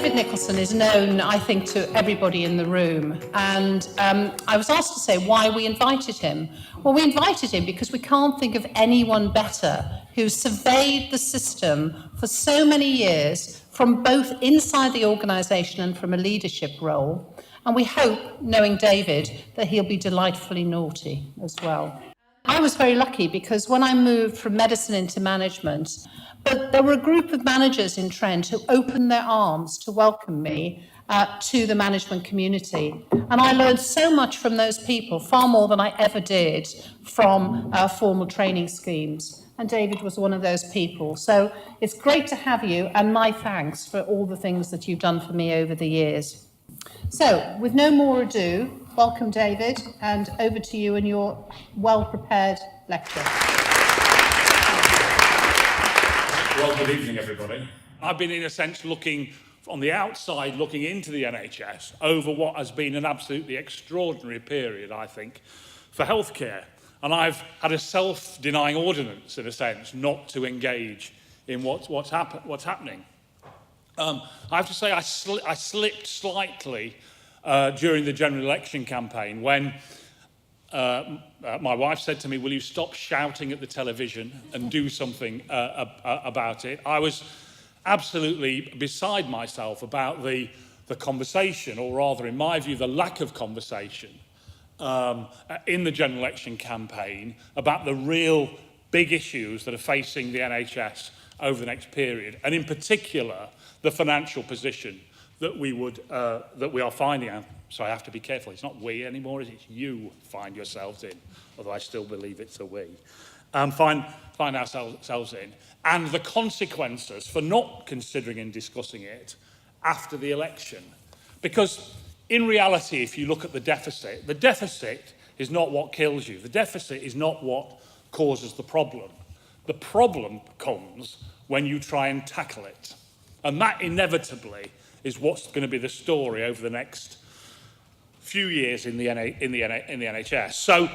David Nicholson is known, I think, to everybody in the room. And I was asked to say why we invited him. Well, we invited him because we can't think of anyone better who's surveyed the system for so many years, from both inside the organisation and from a leadership role. And we hope, knowing David, that he'll be delightfully naughty as well. I was very lucky because when I moved from medicine into management, but there were a group of managers in Trent who opened their arms to welcome me to the management community. And I learned so much from those people, far more than I ever did from formal training schemes. And David was one of those people. So it's great to have you, and my thanks for all the things that you've done for me over the years. So, with no more ado, welcome David, and over to you and your well-prepared lecture. Well, good evening, everybody. I've been, in a sense, looking on the outside, looking into the NHS over what has been an absolutely extraordinary period, I think, for healthcare. And I've had a self-denying ordinance, in a sense, not to engage in what's happening. I have to say I slipped slightly during the general election campaign when my wife said to me, will you stop shouting at the television and do something about it? I was absolutely beside myself about the conversation, or rather, in my view, the lack of conversation in the general election campaign about the real big issues that are facing the NHS over the next period, and in particular, the financial position that we are finding. So I have to be careful. It's not we anymore, it's you find yourselves in, although I still believe it's a we. Find ourselves in. And the consequences for not considering and discussing it after the election. Because in reality, if you look at the deficit is not what kills you. The deficit is not what causes the problem. The problem comes when you try and tackle it. And that inevitably is what's going to be the story over the next few years in the NHS. So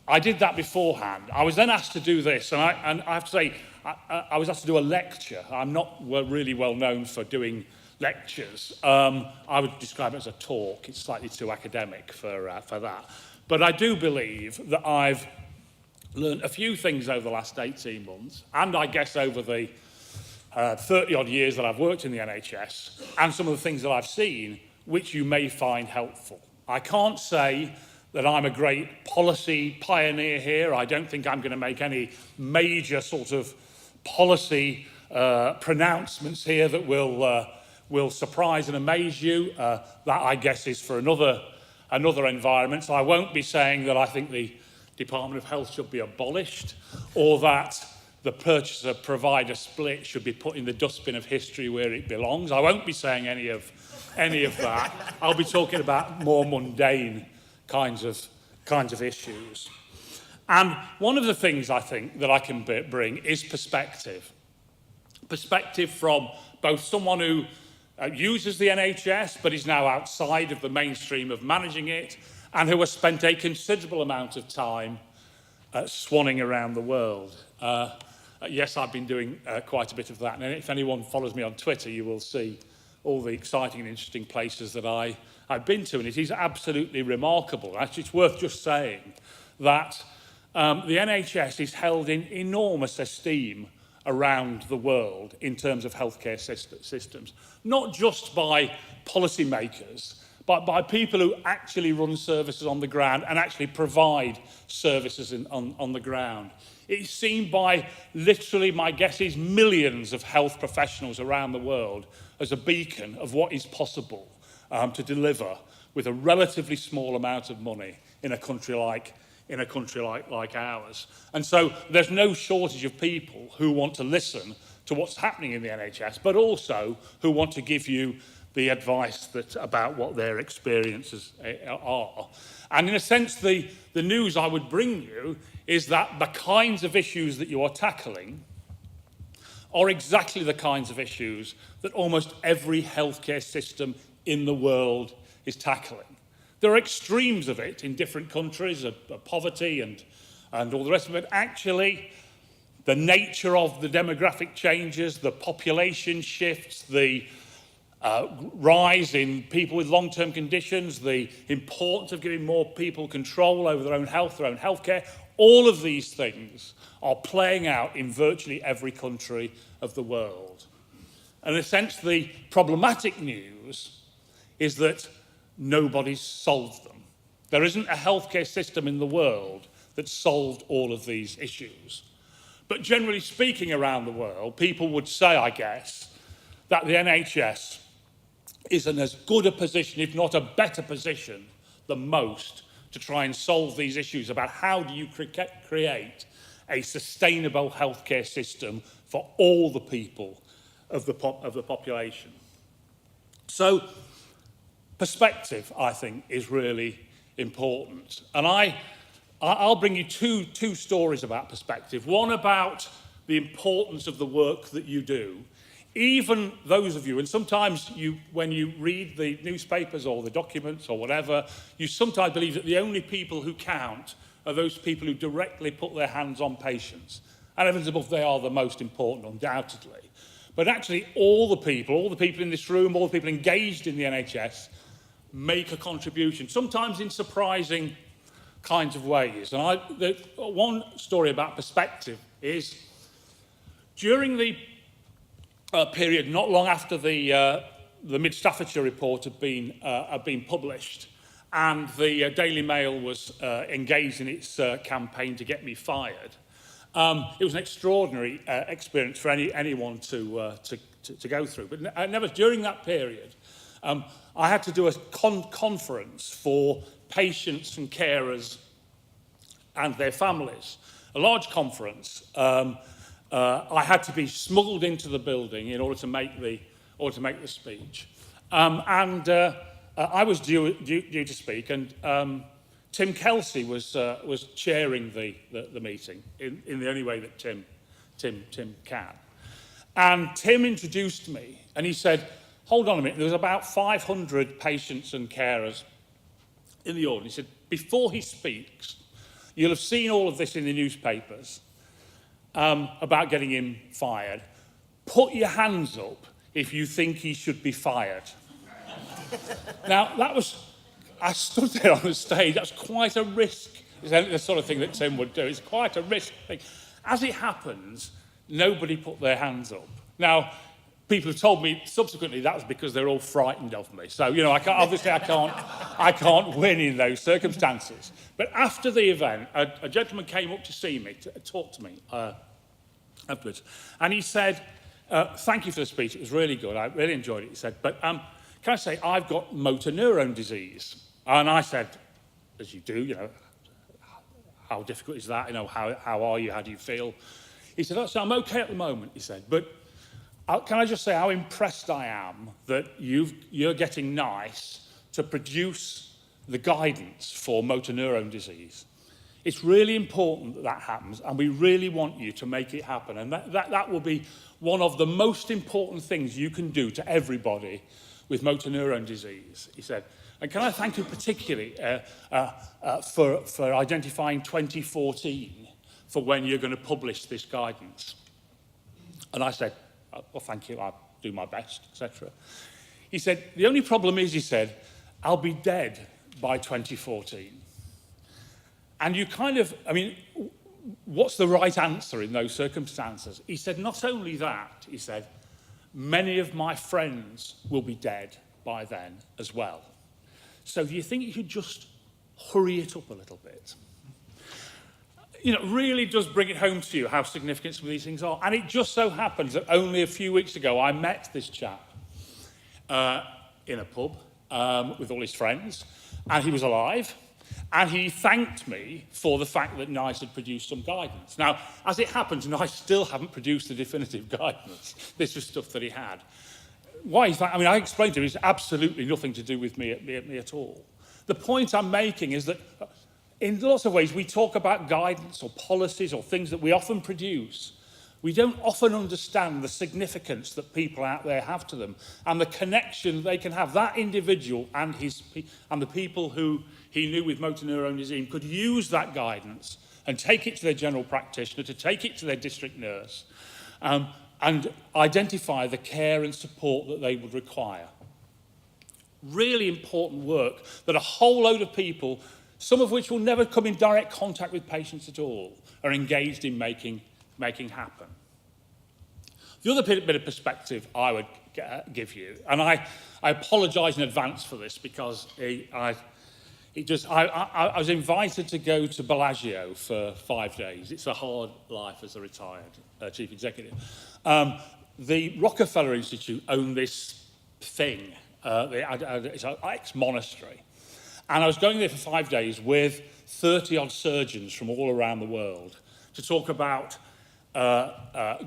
I did that beforehand. I was then asked to do this, and I have to say, I was asked to do a lecture. I'm not really well known for doing lectures. I would describe it as a talk. It's slightly too academic for that. But I do believe that I've learned a few things over the last 18 months, and I guess over the 30-odd years that I've worked in the NHS, and some of the things that I've seen, which you may find helpful. I can't say that I'm a great policy pioneer here. I don't think I'm going to make any major sort of policy pronouncements here that will surprise and amaze you. That, I guess, is for another environment. So I won't be saying that I think the Department of Health should be abolished, or that the purchaser-provider split should be put in the dustbin of history where it belongs. I won't be saying any of that. I'll be talking about more mundane kinds of issues. And one of the things I think that I can bring is perspective. Perspective from both someone who uses the NHS but is now outside of the mainstream of managing it, and who has spent a considerable amount of time swanning around the world. Yes, I've been doing quite a bit of that. And if anyone follows me on Twitter, you will see all the exciting and interesting places that I've been to. And it is absolutely remarkable. Actually, it's worth just saying that the NHS is held in enormous esteem around the world in terms of healthcare systems. Not just by policymakers, but by people who actually run services on the ground and actually provide services on the ground. It's seen by literally, my guess is, millions of health professionals around the world as a beacon of what is possible to deliver with a relatively small amount of money in a country like ours. And so there's no shortage of people who want to listen to what's happening in the NHS, but also who want to give you the advice about what their experiences are. And in a sense, the news I would bring you is that the kinds of issues that you are tackling are exactly the kinds of issues that almost every healthcare system in the world is tackling. There are extremes of it in different countries, of poverty and all the rest of it. Actually, the nature of the demographic changes, the population shifts, the rise in people with long-term conditions, the importance of giving more people control over their own health, their own healthcare, all of these things are playing out in virtually every country of the world. And in a sense, the problematic news is that nobody's solved them. There isn't a healthcare system in the world that's solved all of these issues. But generally speaking around the world, people would say, I guess, that the NHS is in as good a position, if not a better position, than most to try and solve these issues about how do you create a sustainable healthcare system for all the people of the population. So perspective, I think, is really important. And I'll bring you two stories about perspective. One about the importance of the work that you do. Even those of you, and sometimes when you read the newspapers or the documents or whatever, you sometimes believe that the only people who count are those people who directly put their hands on patients. And heavens above, they are the most important, undoubtedly. But actually, all the people in this room, all the people engaged in the NHS, make a contribution, sometimes in surprising kinds of ways. And one story about perspective is during the period not long after the Mid-Staffordshire report had been published, and the Daily Mail was engaged in its campaign to get me fired. It was an extraordinary experience for anyone to go through. But never during that period, I had to do a conference for patients and carers and their families. A large conference. I had to be smuggled into the building in order to make the speech, I was due to speak, and Tim Kelsey was chairing the meeting in the only way that Tim can, and Tim introduced me, and he said, "Hold on a minute." There was about 500 patients and carers in the audience. He said, "Before he speaks, you'll have seen all of this in the newspapers." About getting him fired. Put your hands up if you think he should be fired. Now, I stood there on the stage, that's quite a risk. It's the sort of thing that Tim would do. It's quite a risk thing. As it happens, nobody put their hands up. Now, people have told me subsequently that was because they're all frightened of me. So, I can't win in those circumstances. But after the event, a gentleman came up to see me, to talk to me afterwards. And he said, "Thank you for the speech. It was really good. I really enjoyed it." He said, "But can I say I've got motor neurone disease?" And I said, "As you do, how difficult is that? How are you? How do you feel?" He said, "Oh, so I'm okay at the moment," he said, "but can I just say how impressed I am that you're getting NICE to produce the guidance for motor neurone disease. It's really important that that happens, and we really want you to make it happen. And that will be one of the most important things you can do to everybody with motor neurone disease," he said. "And can I thank you particularly for identifying 2014 for when you're going to publish this guidance?" And I said, "Well, thank you, I'll do my best," etc. He said, "The only problem is," he said, "I'll be dead by 2014. And you what's the right answer in those circumstances? He said, "Not only that," he said, "many of my friends will be dead by then as well. So do you think you could just hurry it up a little bit?" Really does bring it home to you how significant some of these things are. And it just so happens that only a few weeks ago, I met this chap in a pub with all his friends, and he was alive, and he thanked me for the fact that NICE had produced some guidance. Now, as it happens, NICE still haven't produced the definitive guidance. This was stuff that he had. Why? I explained to him, it's absolutely nothing to do with me at all. The point I'm making is that in lots of ways, we talk about guidance or policies or things that we often produce. We don't often understand the significance that people out there have to them and the connection they can have. That individual and the people who he knew with motor neurone disease could use that guidance and take it to their general practitioner, to take it to their district nurse, and identify the care and support that they would require. Really important work that a whole load of people, some of which will never come in direct contact with patients at all, are engaged in making happen. The other bit of perspective I would give you, and I apologise in advance for this because I was invited to go to Bellagio for 5 days. It's a hard life as a retired chief executive. The Rockefeller Institute owned this thing. It's an ex-monastery. And I was going there for 5 days with 30-odd surgeons from all around the world to talk about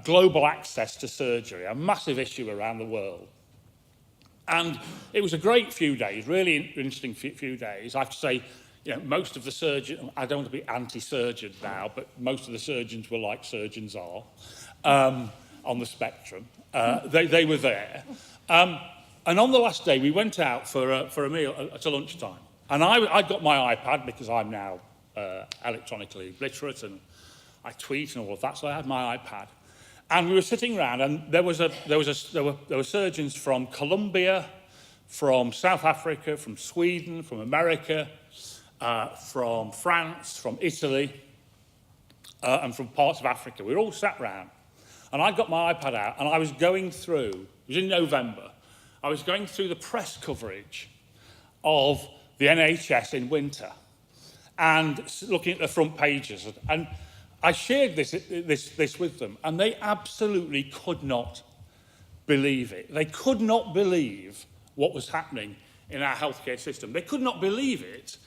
global access to surgery, a massive issue around the world. And it was a great few days, really interesting few days. I have to say, most of the surgeons, I don't want to be anti-surgeon now, but most of the surgeons were like surgeons are on the spectrum. They were there. And on the last day, we went out for a meal at lunchtime. And I got my iPad because I'm now electronically literate and I tweet and all of that, so I had my iPad. And we were sitting around, and there were surgeons from Colombia, from South Africa, from Sweden, from America, from France, from Italy, and from parts of Africa. We were all sat round. And I got my iPad out, and I was going through, it was in November, I was going through the press coverage of the NHS in winter and looking at the front pages. And I shared this with them, and they absolutely could not believe it. They could not believe what was happening in our healthcare system. They could not believe it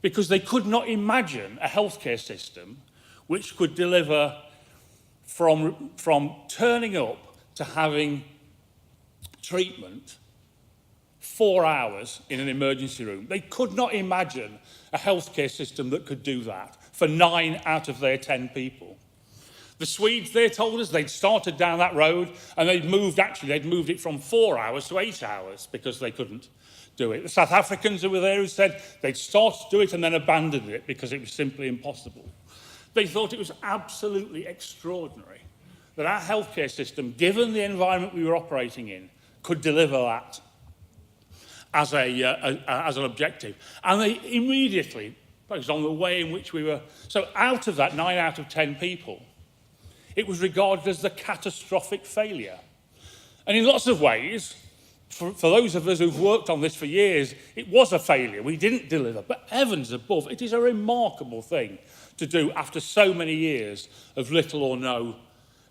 because they could not imagine a healthcare system which could deliver from turning up to having treatment 4 hours in an emergency room. They could not imagine a healthcare system that could do that for 9 out of their 10 people. The Swedes, they told us they'd started down that road and they'd moved it from 4 hours to 8 hours because they couldn't do it. The South Africans who were there who said they'd started to do it and then abandoned it because it was simply impossible. They thought it was absolutely extraordinary that our healthcare system, given the environment we were operating in, could deliver that as an objective. And they immediately focused on the way in which we were. So out of that 9 out of 10 people, it was regarded as the catastrophic failure. And in lots of ways, for those of us who've worked on this for years, it was a failure. We didn't deliver. But heavens above, it is a remarkable thing to do after so many years of little or no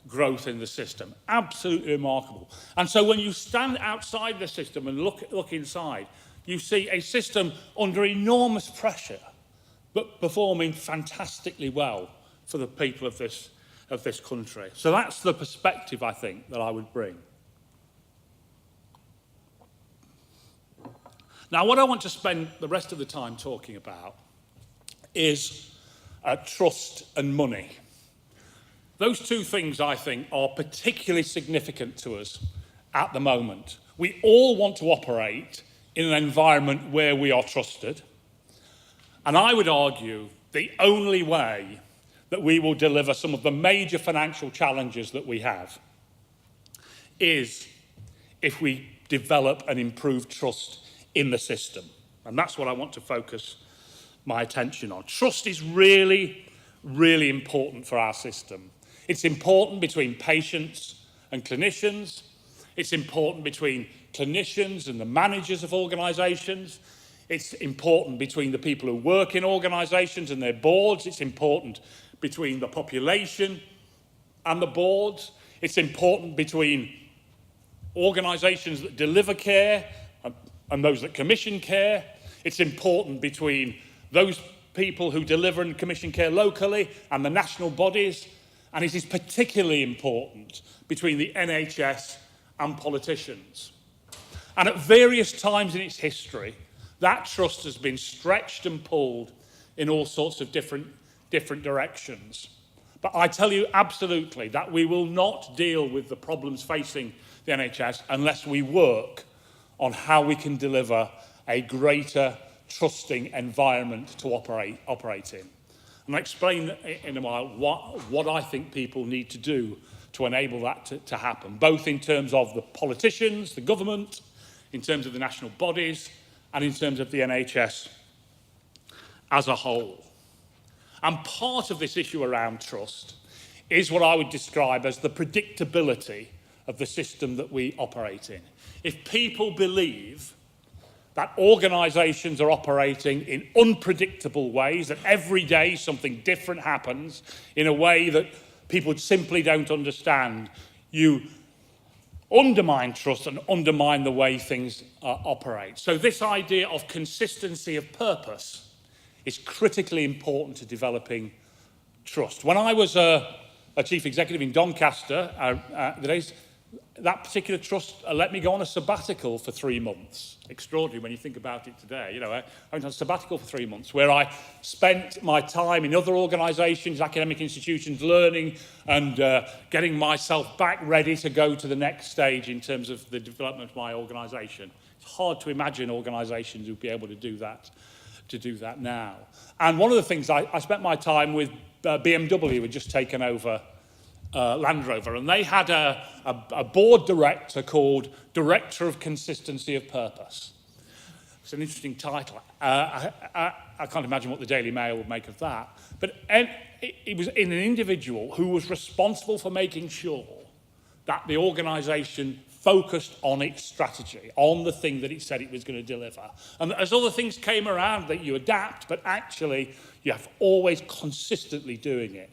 growth in the system. Absolutely remarkable. And so when you stand outside the system and look inside, you see a system under enormous pressure, but performing fantastically well for the people of this country. So that's the perspective, I think, that I would bring. Now, what I want to spend the rest of the time talking about is trust and money. Those two things, I think, are particularly significant to us at the moment. We all want to operate in an environment where we are trusted. And I would argue the only way that we will deliver some of the major financial challenges that we have is if we develop and improve trust in the system. And that's what I want to focus my attention on. Trust is really, really important for our system. It's important between patients and clinicians. It's important between clinicians and the managers of organisations. It's important between the people who work in organisations and their boards. It's important between the population and the boards. It's important between organisations that deliver care and those that commission care. It's important between those people who deliver and commission care locally and the national bodies. And it is particularly important between the NHS and politicians. And at various times in its history, that trust has been stretched and pulled in all sorts of different directions. But I tell you absolutely that we will not deal with the problems facing the NHS unless we work on how we can deliver a greater trusting environment to operate in. And I'll explain in a while what I think people need to do to enable that to happen, both in terms of the politicians, the government, in terms of the national bodies, and in terms of the NHS as a whole. And part of this issue around trust is what I would describe as the predictability of the system that we operate in. If people believe that organisations are operating in unpredictable ways, that every day something different happens in a way that people simply don't understand, you undermine trust and undermine the way things operate. So this idea of consistency of purpose is critically important to developing trust. When I was a chief executive in Doncaster, that particular trust let me go on a sabbatical for 3 months. Extraordinary when you think about it today. You know, I went on a sabbatical for 3 months where I spent my time in other organisations, academic institutions, learning and getting myself back ready to go to the next stage in terms of the development of my organisation. It's hard to imagine organisations who'd be able to do that now. And one of the things, I spent my time with BMW, who had just taken over Land Rover, and they had a board director called Director of Consistency of Purpose. It's an interesting title. I can't imagine what the Daily Mail would make of that. But it was in an individual who was responsible for making sure that the organisation focused on its strategy, on the thing that it said it was going to deliver. And as other things came around, that you adapt, but actually you have always consistently doing it.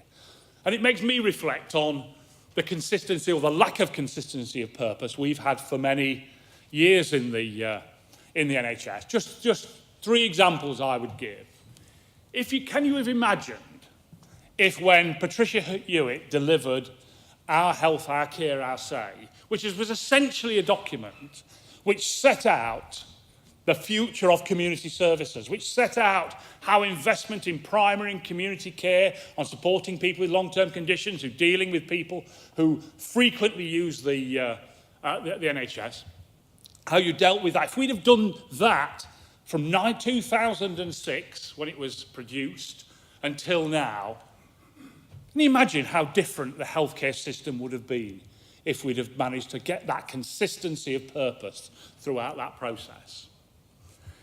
And it makes me reflect on the consistency or the lack of consistency of purpose we've had for many years in the NHS. Just 3 examples I would give. Can you have imagined if when Patricia Hewitt delivered Our Health, Our Care, Our Say, which was essentially a document which set out the future of community services, which set out how investment in primary and community care, on supporting people with long-term conditions, who dealing with people who frequently use the NHS, how you dealt with that. If we'd have done that from 2006, when it was produced, until now, can you imagine how different the healthcare system would have been if we'd have managed to get that consistency of purpose throughout that process?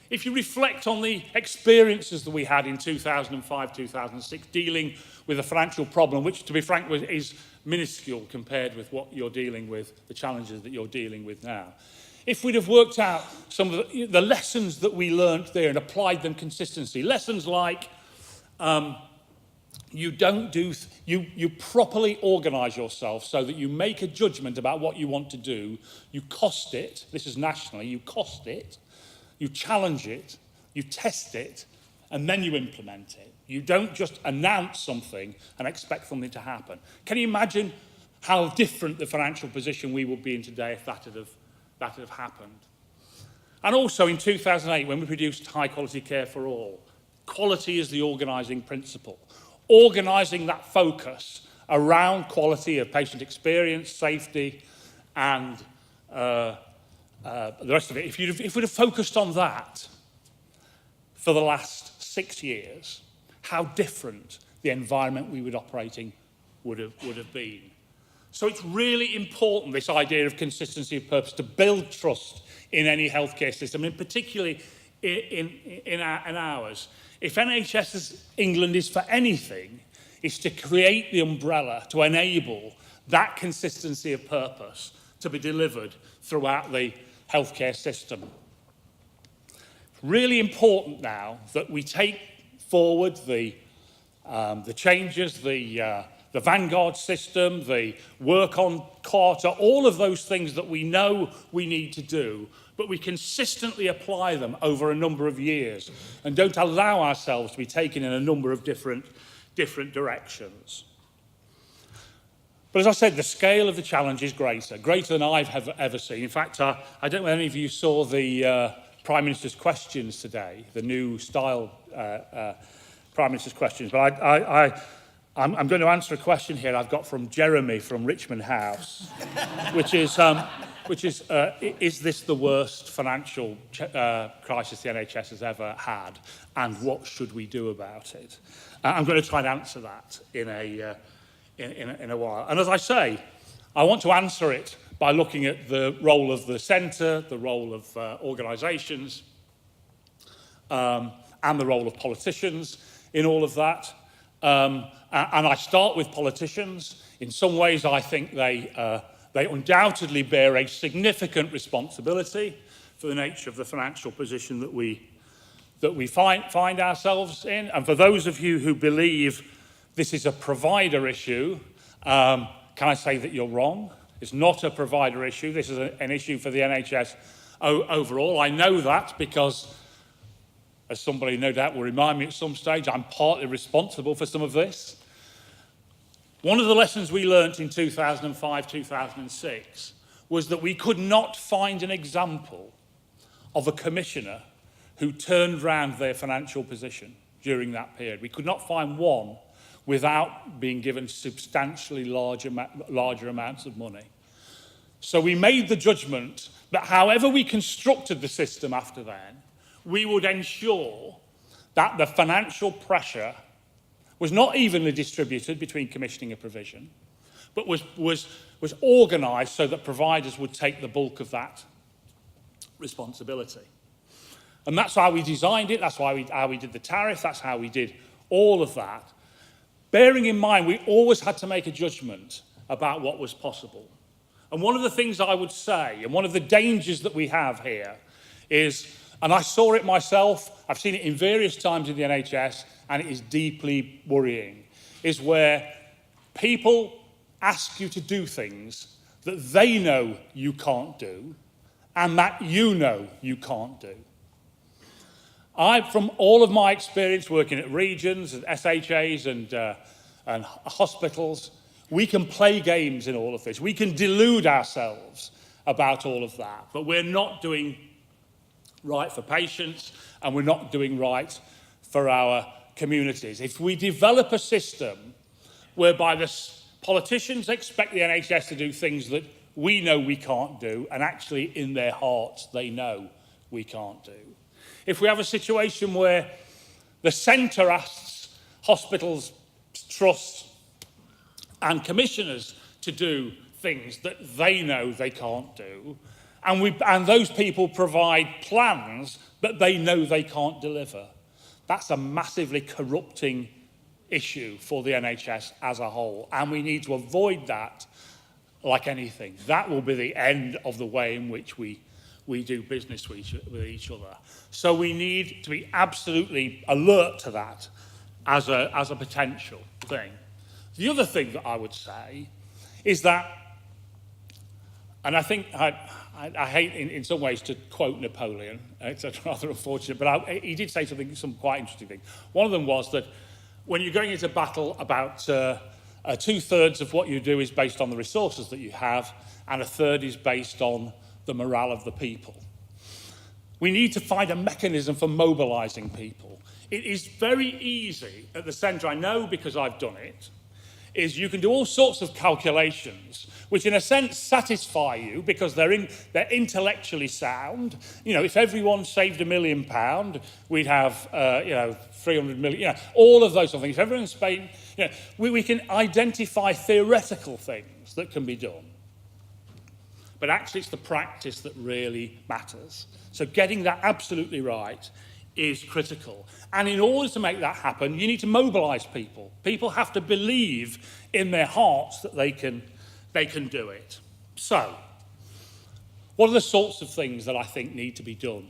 If you reflect on the experiences that we had in 2005, 2006, dealing with a financial problem, which, to be frank, is minuscule compared with what you're dealing with, the challenges that you're dealing with now. If we'd have worked out some of the lessons that we learnt there and applied them consistently, lessons like you properly organise yourself so that you make a judgment about what you want to do, you cost it, this is nationally, you cost it, you challenge it, you test it, and then you implement it. You don't just announce something and expect something to happen. Can you imagine how different the financial position we would be in today if that had happened? And also in 2008, when we produced High Quality Care for All, quality is the organising principle. Organising that focus around quality of patient experience, safety, and the rest of it. If we'd have focused on that for the last 6 years, how different the environment we would operating would have been. So it's really important, this idea of consistency of purpose, to build trust in any healthcare system, and particularly in ours. If NHS England is for anything, it's to create the umbrella to enable that consistency of purpose to be delivered throughout the healthcare system. Really important now that we take forward the changes, the Vanguard system, the work on Carter, all of those things that we know we need to do, but we consistently apply them over a number of years and don't allow ourselves to be taken in a number of different directions. But as I said, the scale of the challenge is greater than I've ever seen. In fact, I don't know if any of you saw the Prime Minister's questions today, the new style Prime Minister's questions. But I'm going to answer a question here I've got from Jeremy from Richmond House, which is this the worst financial crisis the NHS has ever had, and what should we do about it? I'm going to try and answer that in a while. And as I say, I want to answer it by looking at the role of the centre, the role of organisations, and the role of politicians in all of that. And I start with politicians. In some ways, I think they undoubtedly bear a significant responsibility for the nature of the financial position that we find ourselves in. And for those of you who believe this is a provider issue, can I say that you're wrong? It's not a provider issue. This is an issue for the NHS overall. I know that because, as somebody no doubt will remind me at some stage, I'm partly responsible for some of this. One of the lessons we learnt in 2005, 2006 was that we could not find an example of a commissioner who turned round their financial position during that period. We could not find one without being given substantially larger amounts of money. So we made the judgment that however we constructed the system after then, we would ensure that the financial pressure was not evenly distributed between commissioning and provision, but was organised so that providers would take the bulk of that responsibility. And that's how we designed it, that's how we did the tariff, that's how we did all of that. Bearing in mind, we always had to make a judgment about what was possible. And one of the things I would say, and one of the dangers that we have here is, and I saw it myself, I've seen it in various times in the NHS, and it is deeply worrying, is where people ask you to do things that they know you can't do, and that you know you can't do. From all of my experience working at regions and SHAs and hospitals, we can play games in all of this. We can delude ourselves about all of that, but we're not doing right for patients and we're not doing right for our communities. If we develop a system whereby the politicians expect the NHS to do things that we know we can't do, and actually in their hearts they know we can't do. If we have a situation where the centre asks hospitals, trusts and commissioners to do things that they know they can't do, and those people provide plans that they know they can't deliver, that's a massively corrupting issue for the NHS as a whole, and we need to avoid that like anything. That will be the end of the way in which we do business with each other. So we need to be absolutely alert to that as a potential thing. The other thing that I would say is that, and I think I hate in some ways to quote Napoleon, it's rather unfortunate, but he did say some quite interesting things. One of them was that when you're going into battle, about 2/3 of what you do is based on the resources that you have, and 1/3 is based on the morale of the people. We need to find a mechanism for mobilising people. It is very easy at the centre, I know because I've done it, is you can do all sorts of calculations which in a sense satisfy you because they're intellectually sound. You know, if everyone saved £1 million, we'd have 300 million, all of those sort of things. If everyone's Spain, we can identify theoretical things that can be done. But actually it's the practice that really matters. So getting that absolutely right is critical. And in order to make that happen, you need to mobilise people. People have to believe in their hearts that they can do it. So, what are the sorts of things that I think need to be done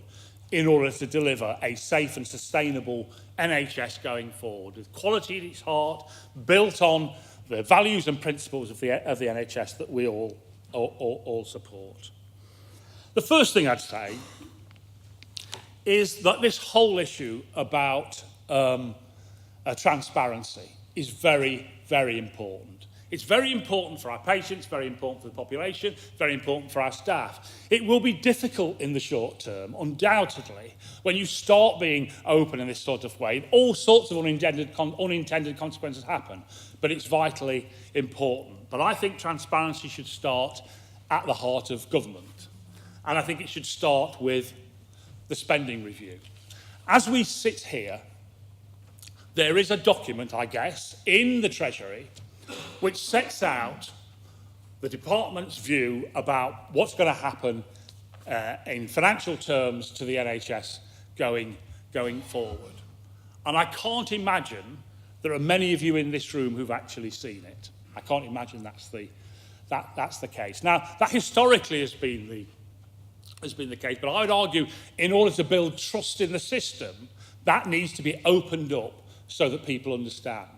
in order to deliver a safe and sustainable NHS going forward, with quality at its heart, built on the values and principles of the NHS that we all support? The first thing I'd say is that this whole issue about transparency is very, very important. It's very important for our patients, very important for the population, very important for our staff. It will be difficult in the short term, undoubtedly, when you start being open in this sort of way. All sorts of unintended consequences happen, but it's vitally important. But I think transparency should start at the heart of government. And I think it should start with the spending review. As we sit here, there is a document, I guess, in the Treasury which sets out the department's view about what's going to happen in financial terms to the NHS going forward. And I can't imagine there are many of you in this room who've actually seen it. I can't imagine that's the case. Now, that historically has been the case, but I would argue in order to build trust in the system, that needs to be opened up so that people understand.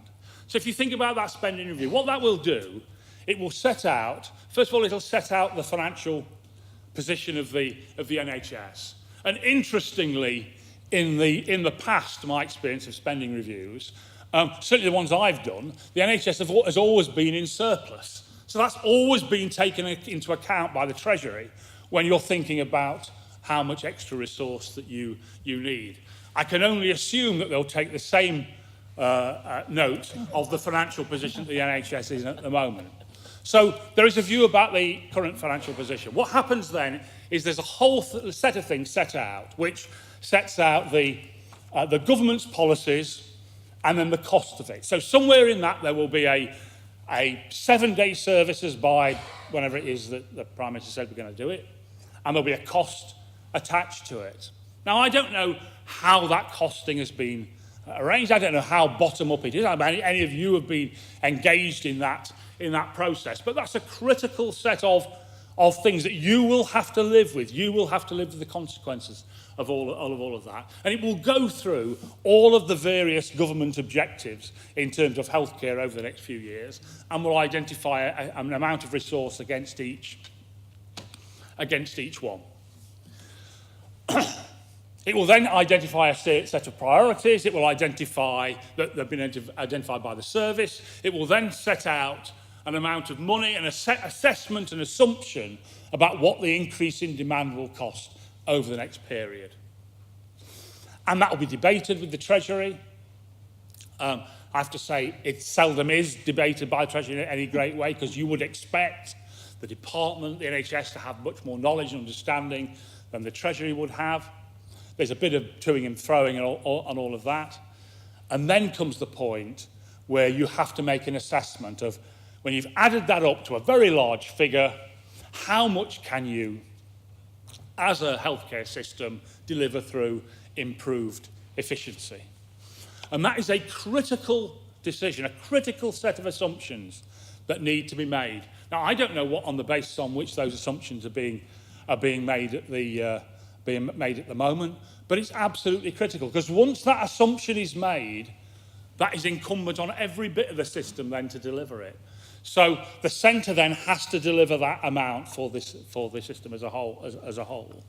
So if you think about that spending review, what that will do, it will set out, first of all, it'll set out the financial position of the NHS. And interestingly, in the past, my experience of spending reviews, certainly the ones I've done, the NHS has always been in surplus. So that's always been taken into account by the Treasury when you're thinking about how much extra resource that you need. I can only assume that they'll take the same note of the financial position that the NHS is in at the moment. So there is a view about the current financial position. What happens then is there's a whole set of things set out, which sets out the government's policies and then the cost of it. So somewhere in that there will be a 7-day services by whenever it is that the Prime Minister said we're going to do it, and there'll be a cost attached to it. Now, I don't know how that costing has been arranged. I don't know how bottom-up it is. I mean, any of you have been engaged in that process, but that's a critical set of things that you will have to live with. You will have to live with the consequences of all of that. And it will go through all of the various government objectives in terms of healthcare over the next few years, and will identify an amount of resource against each one. It will then identify a set of priorities. It will identify that they've been identified by the service. It will then set out an amount of money and a assessment and assumption about what the increase in demand will cost over the next period. And that will be debated with the Treasury. I have to say it seldom is debated by the Treasury in any great way, because you would expect the department, the NHS, to have much more knowledge and understanding than the Treasury would have. There's a bit of toing and throwing and all of that. And then comes the point where you have to make an assessment of, when you've added that up to a very large figure, how much can you, as a healthcare system, deliver through improved efficiency? And that is a critical decision, a critical set of assumptions that need to be made. Now, I don't know what on the basis on which those assumptions are being made at the moment, but it's absolutely critical, because once that assumption is made, that is incumbent on every bit of the system then to deliver it. So the centre then has to deliver that amount for the system as a whole.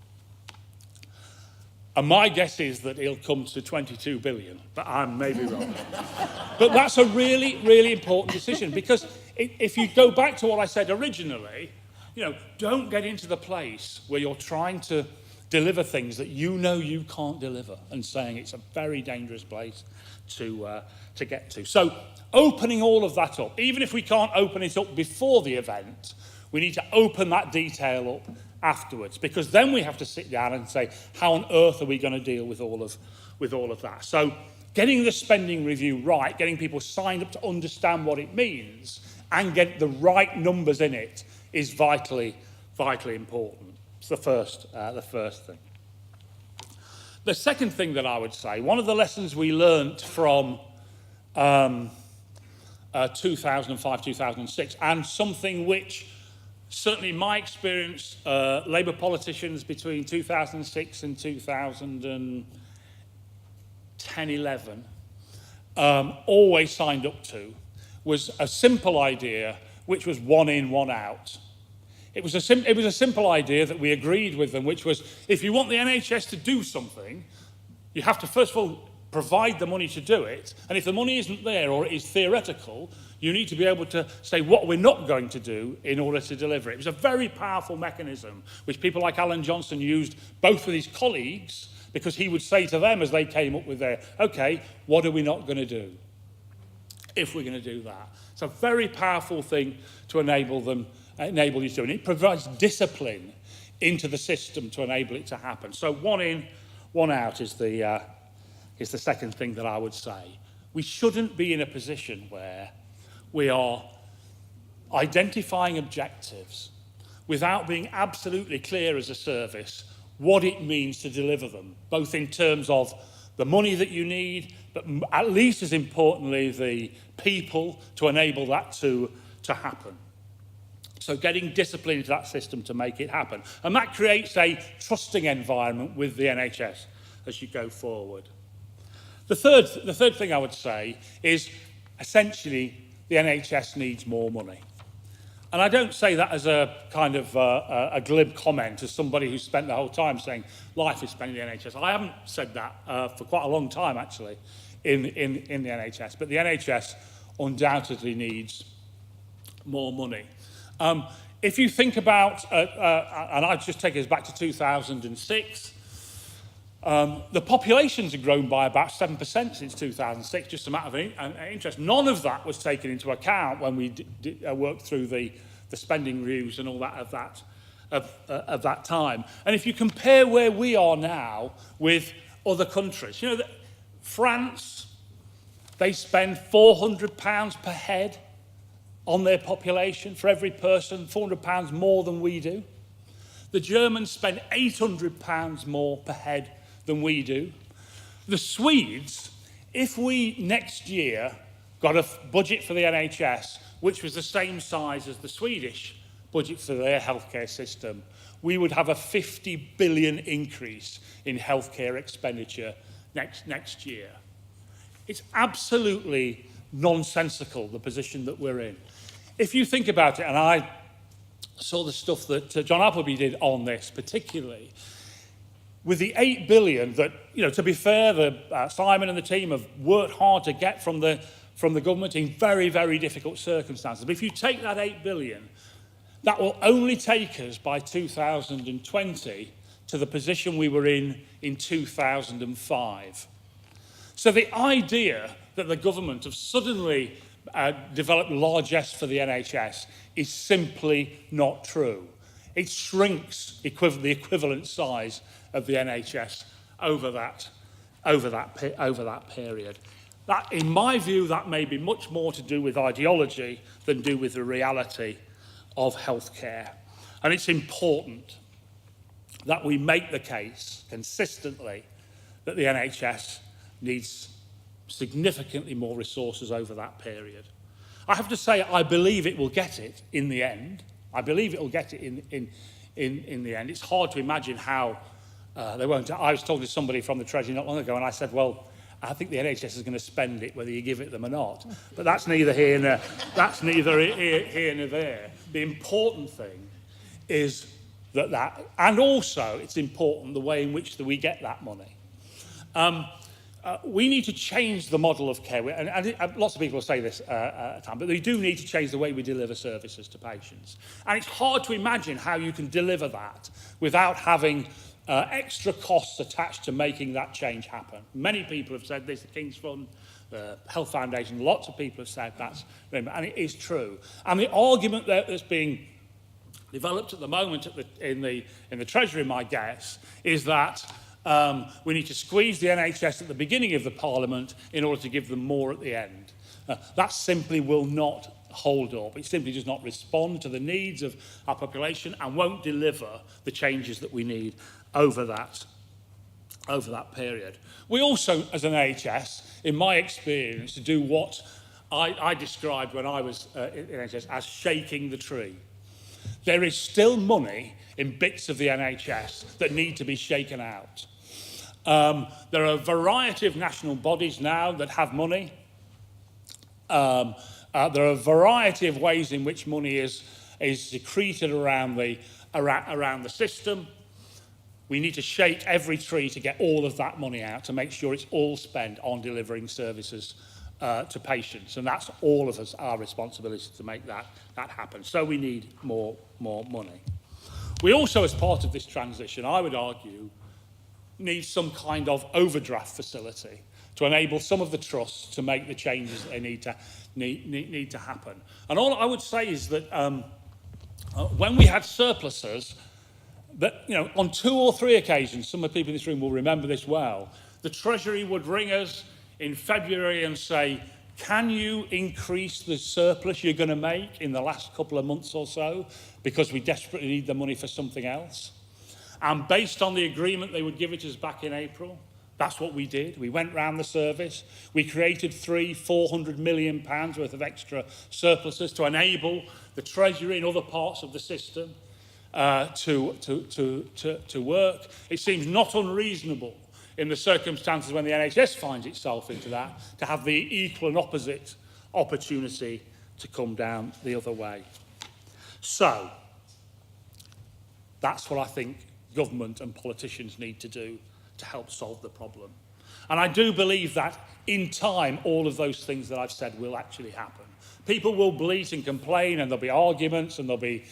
And my guess is that it'll come to 22 billion, but I may be wrong. But that's a really, really important decision, because if you go back to what I said originally, don't get into the place where you're trying to deliver things that you know you can't deliver, and saying it's a very dangerous place to get to. So opening all of that up, even if we can't open it up before the event, we need to open that detail up afterwards, because then we have to sit down and say, how on earth are we going to deal with all of that? So getting the spending review right, getting people signed up to understand what it means and get the right numbers in it is vitally important. It's the first thing. The second thing that I would say, one of the lessons we learnt from 2005, 2006, and something which, certainly in my experience, Labour politicians between 2006 and 2010, 11 always signed up to, was a simple idea, which was one in, one out. It was a simple idea that we agreed with them, which was, if you want the NHS to do something, you have to first of all provide the money to do it, and if the money isn't there or it is theoretical, you need to be able to say what we're not going to do in order to deliver it. It was a very powerful mechanism, which people like Alan Johnson used both with his colleagues, because he would say to them as they came up with their, okay, what are we not going to do if we're going to do that? It's a very powerful thing to enable you to do, and it provides discipline into the system to enable it to happen. So one in, one out is the second thing that I would say. We shouldn't be in a position where we are identifying objectives without being absolutely clear as a service what it means to deliver them, both in terms of the money that you need, but at least as importantly, the people to enable that to happen. So getting discipline into that system to make it happen. And that creates a trusting environment with the NHS as you go forward. The third thing I would say is essentially the NHS needs more money. And I don't say that as a kind of a glib comment, as somebody who's spent the whole time saying life is spent in the NHS. I haven't said that for quite a long time, actually, in the NHS. But the NHS undoubtedly needs more money. If you think about, and I'd just take us back to 2006, the populations have grown by about 7% since 2006, just a matter of interest. None of that was taken into account when we worked through the spending reviews and all that of that time. And if you compare where we are now with other countries, you know, France, they spend £400 per head on their population for every person, £400 more than we do. The Germans spend £800 more per head than we do. The Swedes, if we next year got a budget for the NHS which was the same size as the Swedish budget for their healthcare system, we would have a 50 billion increase in healthcare expenditure next year. It's absolutely nonsensical, the position that we're in. If you think about it, and I saw the stuff that John Appleby did on this particularly, with the 8 billion that, you know, to be fair, Simon and the team have worked hard to get from the government in very, very difficult circumstances. But if you take that 8 billion, that will only take us by 2020 to the position we were in 2005. So the idea that the government have suddenly developed largesse for the NHS is simply not true. It shrinks the equivalent size of the NHS over that period. That, in my view, that may be much more to do with ideology than do with the reality of healthcare. And it's important that we make the case consistently that the NHS needs significantly more resources over that period. I have to say, I believe it will get it in the end. I believe it will get it in the end. It's hard to imagine how they won't. I was talking to somebody from the Treasury not long ago, and I said, well, I think the NHS is going to spend it whether you give it them or not. But that's neither here nor there. The important thing is that, and also it's important the way in which we get that money. We need to change the model of care, and lots of people will say this at time, but we do need to change the way we deliver services to patients. And it's hard to imagine how you can deliver that without having extra costs attached to making that change happen. Many people have said this, the King's Fund, the Health Foundation, lots of people have said that, and it is true. And the argument that's being developed at the moment in the Treasury, my guess, is that we need to squeeze the NHS at the beginning of the Parliament in order to give them more at the end. That simply will not hold up. It simply does not respond to the needs of our population and won't deliver the changes that we need over that period. We also, as an NHS, in my experience, to do what I described when I was in NHS as shaking the tree. There is still money in bits of the NHS that need to be shaken out. There are a variety of national bodies now that have money. There are a variety of ways in which money is secreted around the system. We need to shake every tree to get all of that money out, to make sure it's all spent on delivering services to patients. And that's all of us, our responsibility to make that happen. So we need more money. We also, as part of this transition, I would argue, need some kind of overdraft facility to enable some of the trusts to make the changes that they need to happen. And all I would say is that when we had surpluses, that, you know, on 2 or 3 occasions, some of the people in this room will remember this well, the Treasury would ring us in February and say, Can you increase the surplus you're going to make in the last couple of months or so because we desperately need the money for something else? And based on the agreement they would give it us back in April, that's what we did. We went round the service. We created £400 million worth of extra surpluses to enable the Treasury and other parts of the system to work. It seems not unreasonable in the circumstances when the NHS finds itself into that, to have the equal and opposite opportunity to come down the other way. So, that's what I think government and politicians need to do to help solve the problem. And I do believe that in time, all of those things that I've said will actually happen. People will bleat and complain, and there'll be arguments, and there'll be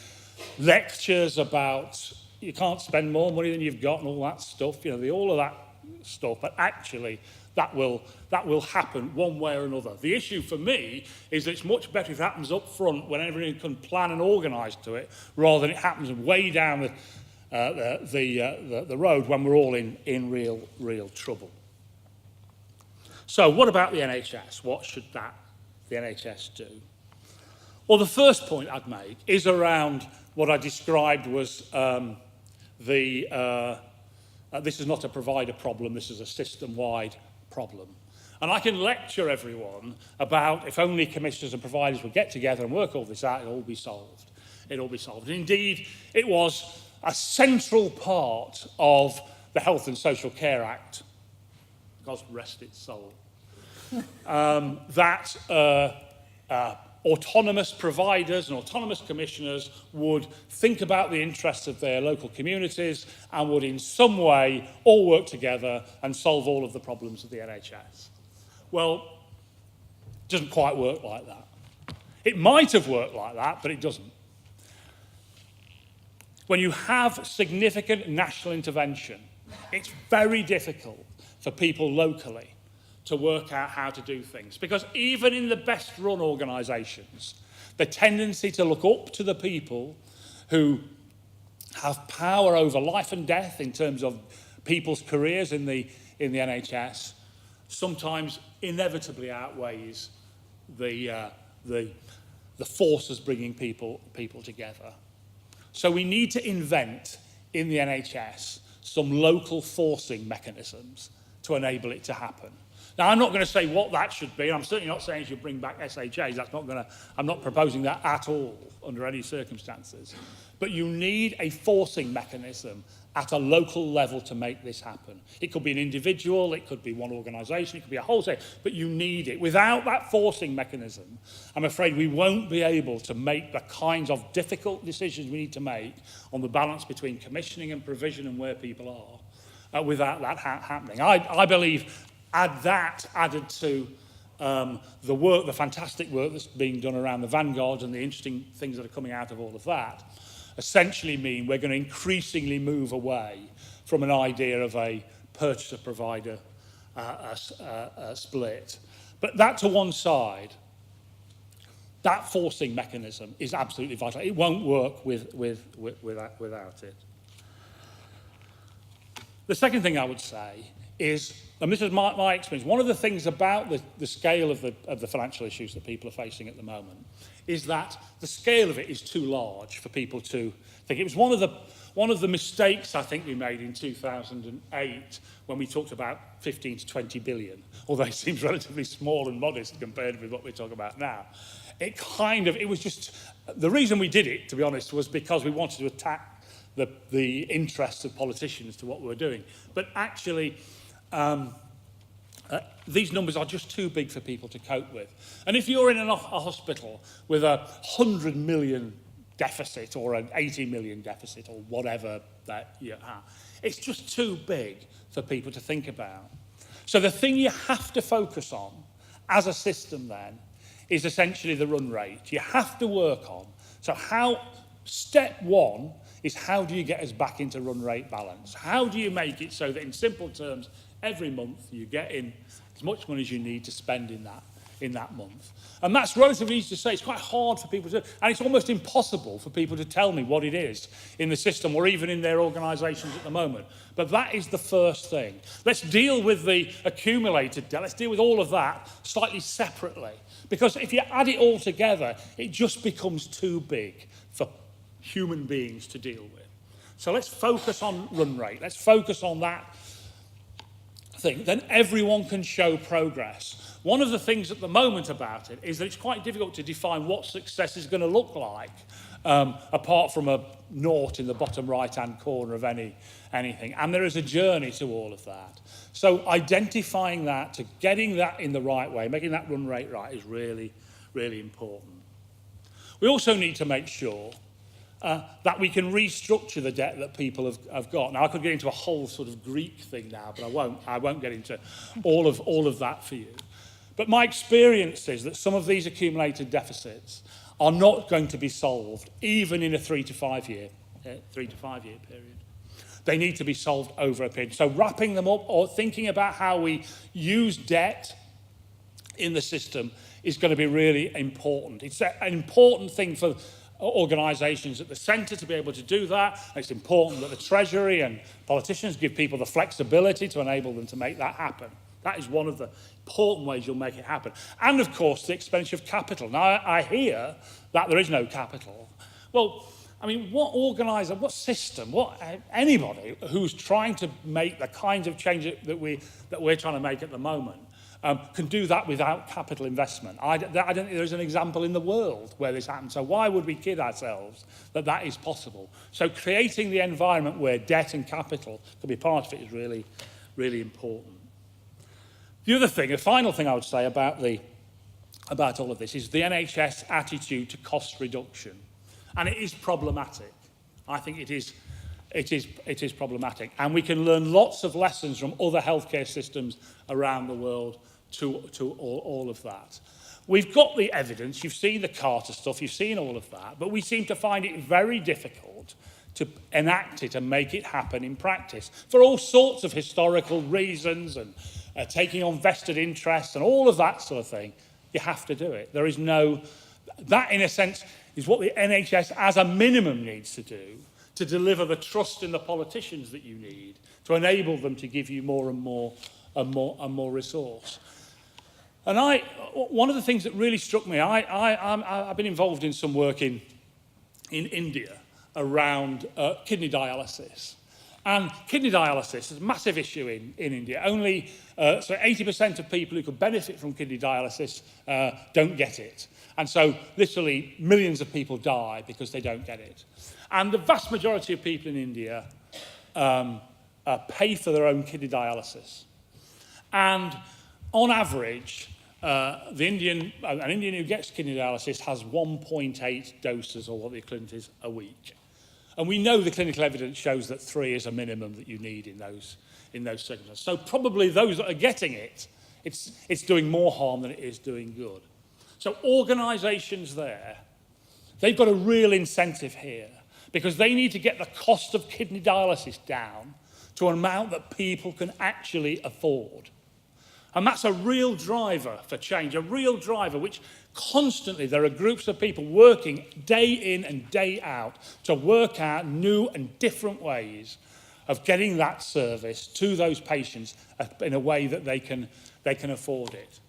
lectures about you can't spend more money than you've got and all that stuff, all of that stuff, but actually that will happen one way or another. The issue for me is that it's much better if it happens up front when everyone can plan and organise to it, rather than it happens way down the road when we're all in real trouble. So what about the NHS? What should the NHS do? Well, the first point I'd make is around what I described was this is not a provider problem, this is a system-wide problem. And I can lecture everyone about if only commissioners and providers would get together and work all this out, it'll all be solved. It'll all be solved. And indeed, it was a central part of the Health and Social Care Act, God rest its soul, that autonomous providers and autonomous commissioners would think about the interests of their local communities and would in some way all work together and solve all of the problems of the NHS. Well, it doesn't quite work like that. It might have worked like that, but it doesn't. When you have significant national intervention, it's very difficult for people locally to work out how to do things. Because even in the best run organisations, the tendency to look up to the people who have power over life and death in terms of people's careers in the NHS sometimes inevitably outweighs the forces bringing people together. So we need to invent in the NHS some local forcing mechanisms to enable it to happen. Now, I'm not going to say what that should be. I'm certainly not saying you should bring back SHAs. I'm not proposing that at all under any circumstances. But you need a forcing mechanism at a local level to make this happen. It could be an individual, it could be one organisation, it could be a wholesale, but you need it. Without that forcing mechanism, I'm afraid we won't be able to make the kinds of difficult decisions we need to make on the balance between commissioning and provision and where people are without that happening. I believe added to the fantastic work that's being done around the vanguards and the interesting things that are coming out of all of that, essentially mean we're going to increasingly move away from an idea of a purchaser-provider split. But that to one side, that forcing mechanism is absolutely vital. It won't work without it. The second thing I would say is, and this is my experience, one of the things about the scale of the financial issues that people are facing at the moment is that the scale of it is too large for people to think. It was one of the mistakes I think we made in 2008 when we talked about 15 to 20 billion, although it seems relatively small and modest compared with what we're talking about now. It was just, the reason we did it, to be honest, was because we wanted to attack the interests of politicians to what we were doing. But actually, these numbers are just too big for people to cope with. And if you're in a hospital with a 100 million deficit or an 80 million deficit or whatever that you have, it's just too big for people to think about. So the thing you have to focus on as a system then is essentially the run rate. You have to work on. So step one is how do you get us back into run rate balance? How do you make it so that in simple terms, every month you get in as much money as you need to spend in in that month. And that's relatively easy to say. It's quite hard for people to, and it's almost impossible for people to tell me what it is in the system or even in their organisations at the moment. But that is the first thing. Let's deal with the accumulated debt. Let's deal with all of that slightly separately. Because if you add it all together, it just becomes too big for human beings to deal with. So let's focus on run rate. Let's focus on that thing. Then everyone can show progress. One of the things at the moment about it is that it's quite difficult to define what success is going to look like, apart from a naught in the bottom right-hand corner of anything. And there is a journey to all of that. So identifying that, to getting that in the right way, making that run rate right is really, really important. We also need to make sure that we can restructure the debt that people have got. Now, I could get into a whole sort of Greek thing now, but I won't get into all of that for you. But my experience is that some of these accumulated deficits are not going to be solved, even in a 3 to 5 year period. They need to be solved over a period. So wrapping them up or thinking about how we use debt in the system is going to be really important. It's an important thing for organisations at the centre to be able to do that. It's important that the Treasury and politicians give people the flexibility to enable them to make that happen. That is one of the important ways you'll make it happen. And of course, the expenditure of capital. Now, I hear that there is no capital. Well, I mean, what organiser, what system, anybody who's trying to make the kinds of change that we're trying to make at the moment can do that without capital investment. I don't think there's an example in the world where this happens. So why would we kid ourselves that that is possible? So creating the environment where debt and capital can be part of it is really, really important. The other thing, the final thing I would say about all of this is the NHS attitude to cost reduction. And it is problematic. I think it is problematic. And we can learn lots of lessons from other healthcare systems around the world to all of that. We've got the evidence, you've seen the Carter stuff, you've seen all of that, but we seem to find it very difficult to enact it and make it happen in practice for all sorts of historical reasons and taking on vested interests and all of that sort of thing. You have to do it. There is no... That, in a sense, is what the NHS as a minimum needs to do to deliver the trust in the politicians that you need to enable them to give you more and more resource. And one of the things that really struck me, I've been involved in some work in India around kidney dialysis. And kidney dialysis is a massive issue in India. Only so 80% of people who could benefit from kidney dialysis don't get it. And so literally millions of people die because they don't get it. And the vast majority of people in India pay for their own kidney dialysis. And on average, an Indian who gets kidney dialysis has 1.8 doses, or what the equivalent is, a week. And we know the clinical evidence shows that 3 is a minimum that you need in those circumstances. So probably those that are getting it, it's doing more harm than it is doing good. So organisations there, they've got a real incentive here because they need to get the cost of kidney dialysis down to an amount that people can actually afford. And that's a real driver for change, a real driver which constantly there are groups of people working day in and day out to work out new and different ways of getting that service to those patients in a way that they can afford it.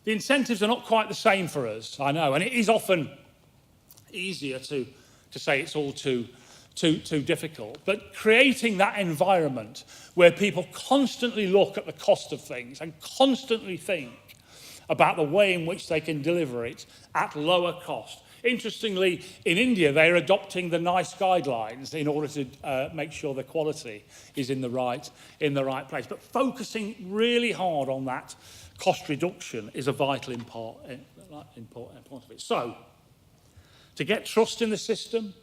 The incentives are not quite the same for us, I know, and it is often easier to say it's all too difficult. But creating that environment where people constantly look at the cost of things and constantly think about the way in which they can deliver it at lower cost. Interestingly, in India, they're adopting the NICE guidelines in order to make sure the quality is in the right place. But focusing really hard on that cost reduction is a vital important of it. So, to get trust in the system,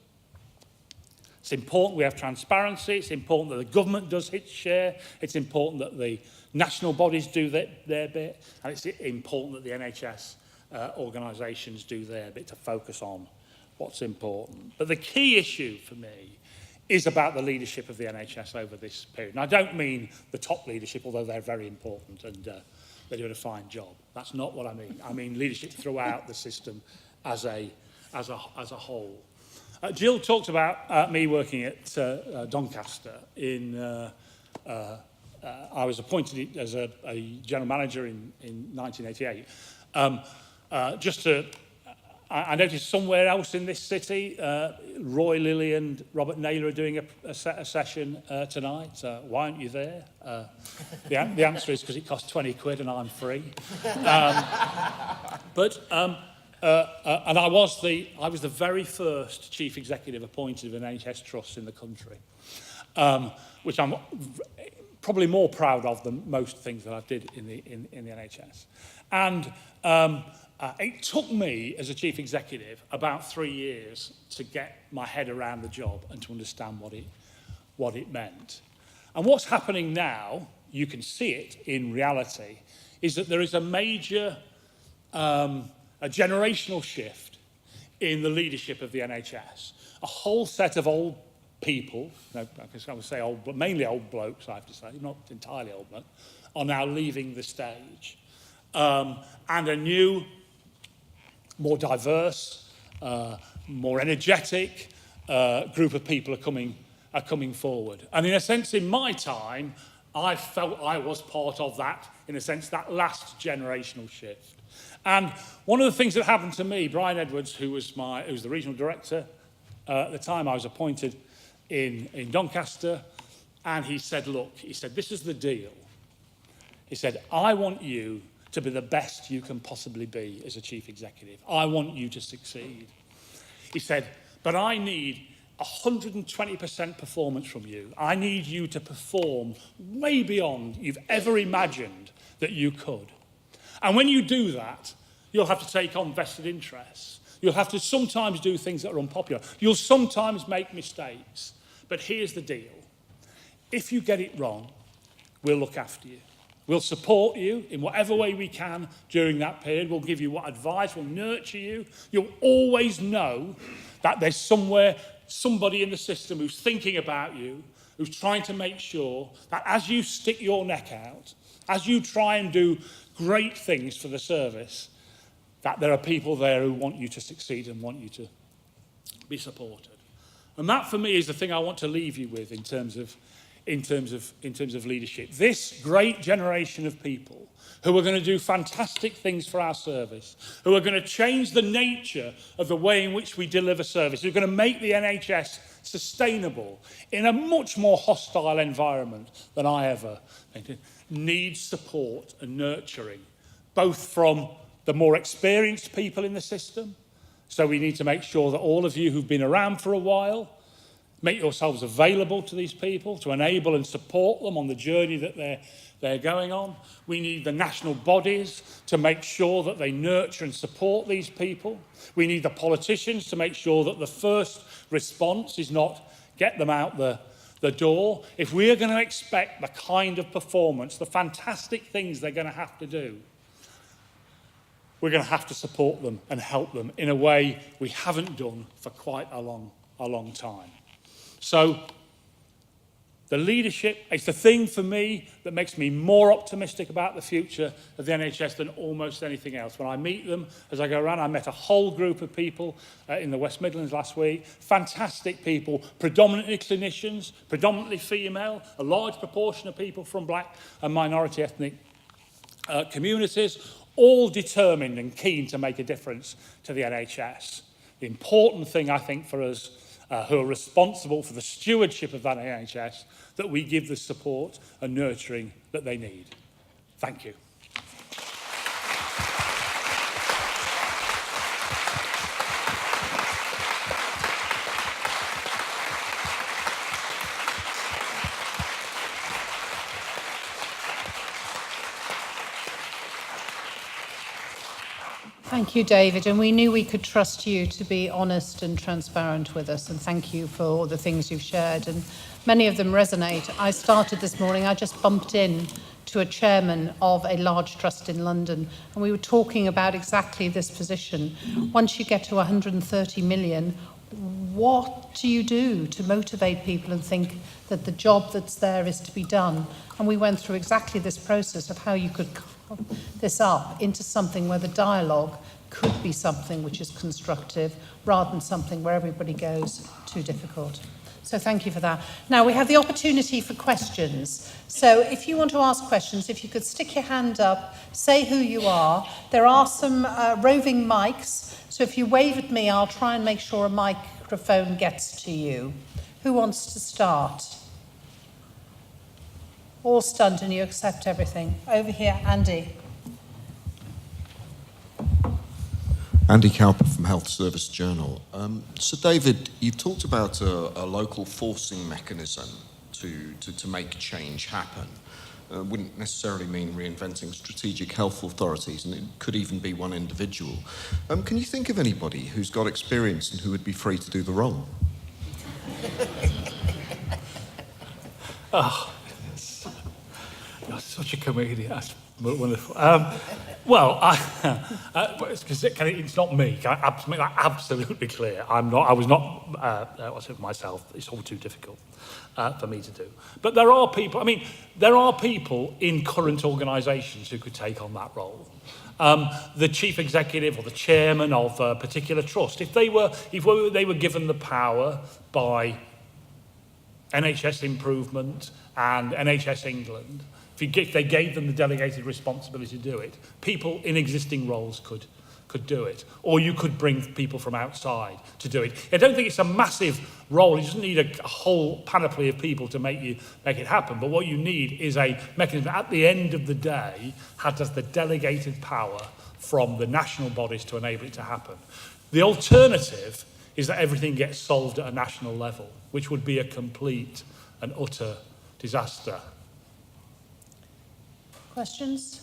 it's important we have transparency, it's important that the government does its share, it's important that the national bodies do their bit, and it's important that the NHS organisations do their bit to focus on what's important. But the key issue for me is about the leadership of the NHS over this period. And I don't mean the top leadership, although they're very important, and they're doing a fine job. That's not what I mean. I mean leadership throughout the system as a whole. Jill talked about me working at Doncaster in... I was appointed as a general manager in 1988. I noticed somewhere else in this city, Roy Lilly and Robert Naylor are doing a session tonight. Why aren't you there? The answer is because it costs 20 quid and I'm free. And I was the very first chief executive appointed of an NHS trust in the country, which I'm probably more proud of than most things that I did in the NHS. And it took me, as a chief executive, about 3 years to get my head around the job and to understand what it meant. And what's happening now, you can see it in reality, is that there is a major, a generational shift in the leadership of the NHS. A whole set of old people, I would say old, but mainly old blokes, I have to say, not entirely old men, are now leaving the stage. And a new, more diverse, more energetic group of people are coming forward. And in a sense, in my time, I felt I was part of that, in a sense, that last generational shift. And one of the things that happened to me, Brian Edwards, who was the regional director at the time I was appointed in Doncaster, and he said, look, this is the deal. He said, I want you to be the best you can possibly be as a chief executive. I want you to succeed. He said, but I need 120% performance from you. I need you to perform way beyond you've ever imagined that you could. And when you do that, you'll have to take on vested interests. You'll have to sometimes do things that are unpopular. You'll sometimes make mistakes. But here's the deal. If you get it wrong, we'll look after you. We'll support you in whatever way we can during that period. We'll give you what advice. We'll nurture you. You'll always know that there's somebody in the system who's thinking about you, who's trying to make sure that as you stick your neck out, as you try and do great things for the service, that there are people there who want you to succeed and want you to be supported. And that, for me, is the thing I want to leave you with in terms of leadership. This great generation of people who are going to do fantastic things for our service, who are going to change the nature of the way in which we deliver service, who are going to make the NHS sustainable in a much more hostile environment than I ever needs support and nurturing, both from the more experienced people in the system. So we need to make sure that all of you who've been around for a while make yourselves available to these people to enable and support them on the journey that they're going on. We need the national bodies to make sure that they nurture and support these people. We need the politicians to make sure that the first response is not get them out the door. If we are going to expect the kind of performance, the fantastic things they're going to have to do, we're going to have to support them and help them in a way we haven't done for quite a long time. So the leadership is the thing for me that makes me more optimistic about the future of the NHS than almost anything else. When I meet them, as I go around, I met a whole group of people in the West Midlands last week. Fantastic people, predominantly clinicians, predominantly female, a large proportion of people from black and minority ethnic communities, all determined and keen to make a difference to the NHS. The important thing, I think, for us who are responsible for the stewardship of that NHS, that we give the support and nurturing that they need. Thank you. Thank you, David. And we knew we could trust you to be honest and transparent with us. And thank you for all the things you've shared. And many of them resonate. I started this morning, I just bumped in to a chairman of a large trust in London. And we were talking about exactly this position. Once you get to 130 million, what do you do to motivate people and think that the job that's there is to be done? And we went through exactly this process of how you could this up into something where the dialogue could be something which is constructive rather than something where everybody goes too difficult. So thank you for that. Now we have the opportunity for questions. So if you want to ask questions, if you could stick your hand up, say who you are. There are some roving mics, so if you wave at me, I'll try and make sure a microphone gets to you. Who wants to start? All stunned and you accept everything. Over here, Andy. Andy Cowper from Health Service Journal. So David, you've talked about a local forcing mechanism to make change happen. Wouldn't necessarily mean reinventing strategic health authorities, and it could even be one individual. Can you think of anybody who's got experience and who would be free to do the role? Oh, you're such a comedian. That's wonderful. Well, it's not me. Can I make that absolutely clear? I was not myself. It's all too difficult for me to do. But there are people. I mean, there are people in current organisations who could take on that role. The chief executive or the chairman of a particular trust, if they were given the power by NHS Improvement and NHS England, if they gave them the delegated responsibility to do it, people in existing roles could do it. Or you could bring people from outside to do it. I don't think it's a massive role. You just need a whole panoply of people to make it happen. But what you need is a mechanism that at the end of the day has the delegated power from the national bodies to enable it to happen. The alternative is that everything gets solved at a national level, which would be a complete and utter disaster. Questions?